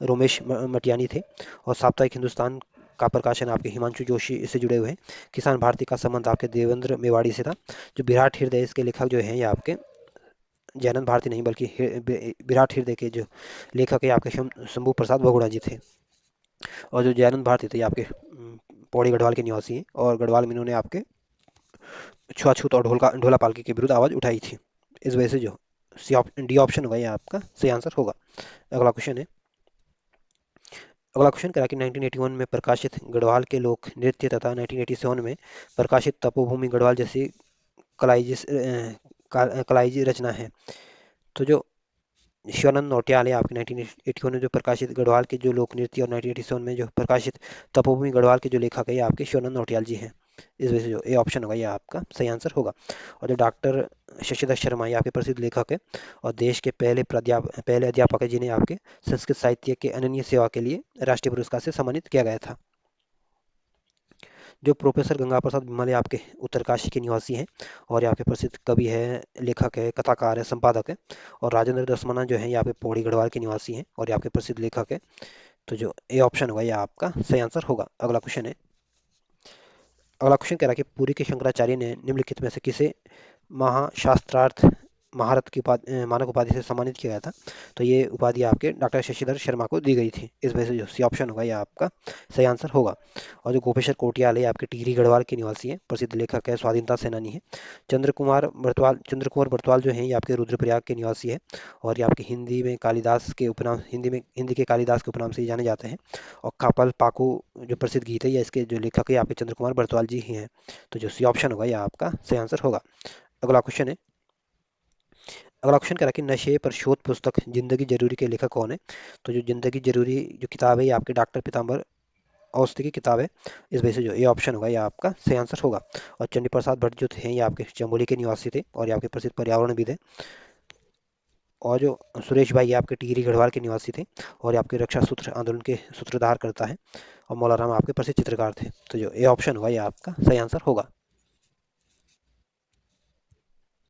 रोमेश मटियानी थे। और साप्ताहिक हिंदुस्तान का प्रकाशन आपके हिमांशु जोशी इससे जुड़े हुए हैं। किसान भारती का संबंध आपके देवेंद्र मेवाड़ी से था। जो विराट हृदय इसके लेखक जो हैं ये आपके जयनंद भारती नहीं बल्कि विराट हृदय के जो लेखक है आपके शंभू प्रसाद बहुगुणा जी थे। और जो जयनंद भारती थे ये आपके पौड़ी गढ़वाल के निवासी हैं और गढ़वाल में इन्होंने आपके छुआछूत और ढोला पालकी के विरुद्ध आवाज उठाई थी। इस वजह से जो डी ऑप्शन होगा ये आपका सही आंसर होगा। अगला क्वेश्चन है। अगला क्वेश्चन करा कि 1981 में प्रकाशित गढ़वाल के लोक नृत्य तथा 1987 में प्रकाशित तपोभूमि गढ़वाल जैसी कलाइजी रचना है। तो जो शिवानंद नौटियाल है आपके 1981 में जो प्रकाशित गढ़वाल के जो लोक नृत्य और 1987 में जो प्रकाशित तपोभूमि गढ़वाल के जो लेखक है ये आपके शिवानंद नौटियाल जी हैं। इस वजह से जो ए ऑप्शन होगा ये आपका सही आंसर होगा। और जो डॉक्टर शशिधर शर्मा ये आपके प्रसिद्ध लेखक है और देश के पहले अध्यापक है जिन्हें आपके संस्कृत साहित्य के अनन्य सेवा के लिए राष्ट्रीय पुरस्कार से सम्मानित किया गया था। जो प्रोफेसर गंगा प्रसाद विमल है आपके उत्तरकाशी के निवासी हैं और यहाँ पे प्रसिद्ध कवि है, लेखक है, कथाकार है, संपादक है। और राजेंद्र दसमना जो है यहाँ पे पौड़ी गढ़वाल के निवासी हैं और यहाँ पे प्रसिद्ध लेखक है। तो जो ए ऑप्शन होगा ये आपका सही आंसर होगा। अगला क्वेश्चन है। अगला क्वेश्चन कह रहा है कि पुरी के शंकराचार्य ने निम्नलिखित में से किसे महाशास्त्रार्थ महारथ की मानक उपाधि से सम्मानित किया गया था। तो ये उपाधि आपके डॉक्टर शशिधर शर्मा को दी गई थी। इस वजह से जो सी ऑप्शन होगा ये आपका सही आंसर होगा। और जो गोपेश्वर कोटियाल है आपके टिहरी गढ़वाल के निवासी हैं, प्रसिद्ध लेखक है, स्वाधीनता सेनानी है। चंद्र कुमार बरतवाल जो हैं ये आपके रुद्रप्रयाग के निवासी है। और ये आपके हिंदी में कालिदास के उपनाम हिंदी के कालिदास के उपनाम से ही जाने जाते हैं। और कापल पाकू जो प्रसिद्ध गीत है या इसके जो लेखक है आपके चंद्र कुमार बरतवाल जी ही हैं। तो जो सी ऑप्शन होगा ये आपका सही आंसर होगा। अगला क्वेश्चन है। अगला क्वेश्चन कह रहा है कि नशे पर शोध पुस्तक जिंदगी जरूरी के लेखक कौन है। तो जो जिंदगी जरूरी जो किताब है ये आपके डॉक्टर पीताम्बर औस्ती की किताब है। इस वजह से जो ये ऑप्शन होगा ये आपका सही आंसर होगा। और चंडी प्रसाद भट्ट जो थे ये आपके चमोली के निवासी थे और ये आपके प्रसिद्ध पर्यावरणविद थे। और जो सुरेश भाई ये आपके टिहरी गढ़वाल के निवासी थे और ये आपके रक्षा सूत्र आंदोलन के सूत्रधार करता है। और मौलाराम आपके प्रसिद्ध चित्रकार थे। तो जो ए ऑप्शन होगा ये आपका सही आंसर होगा।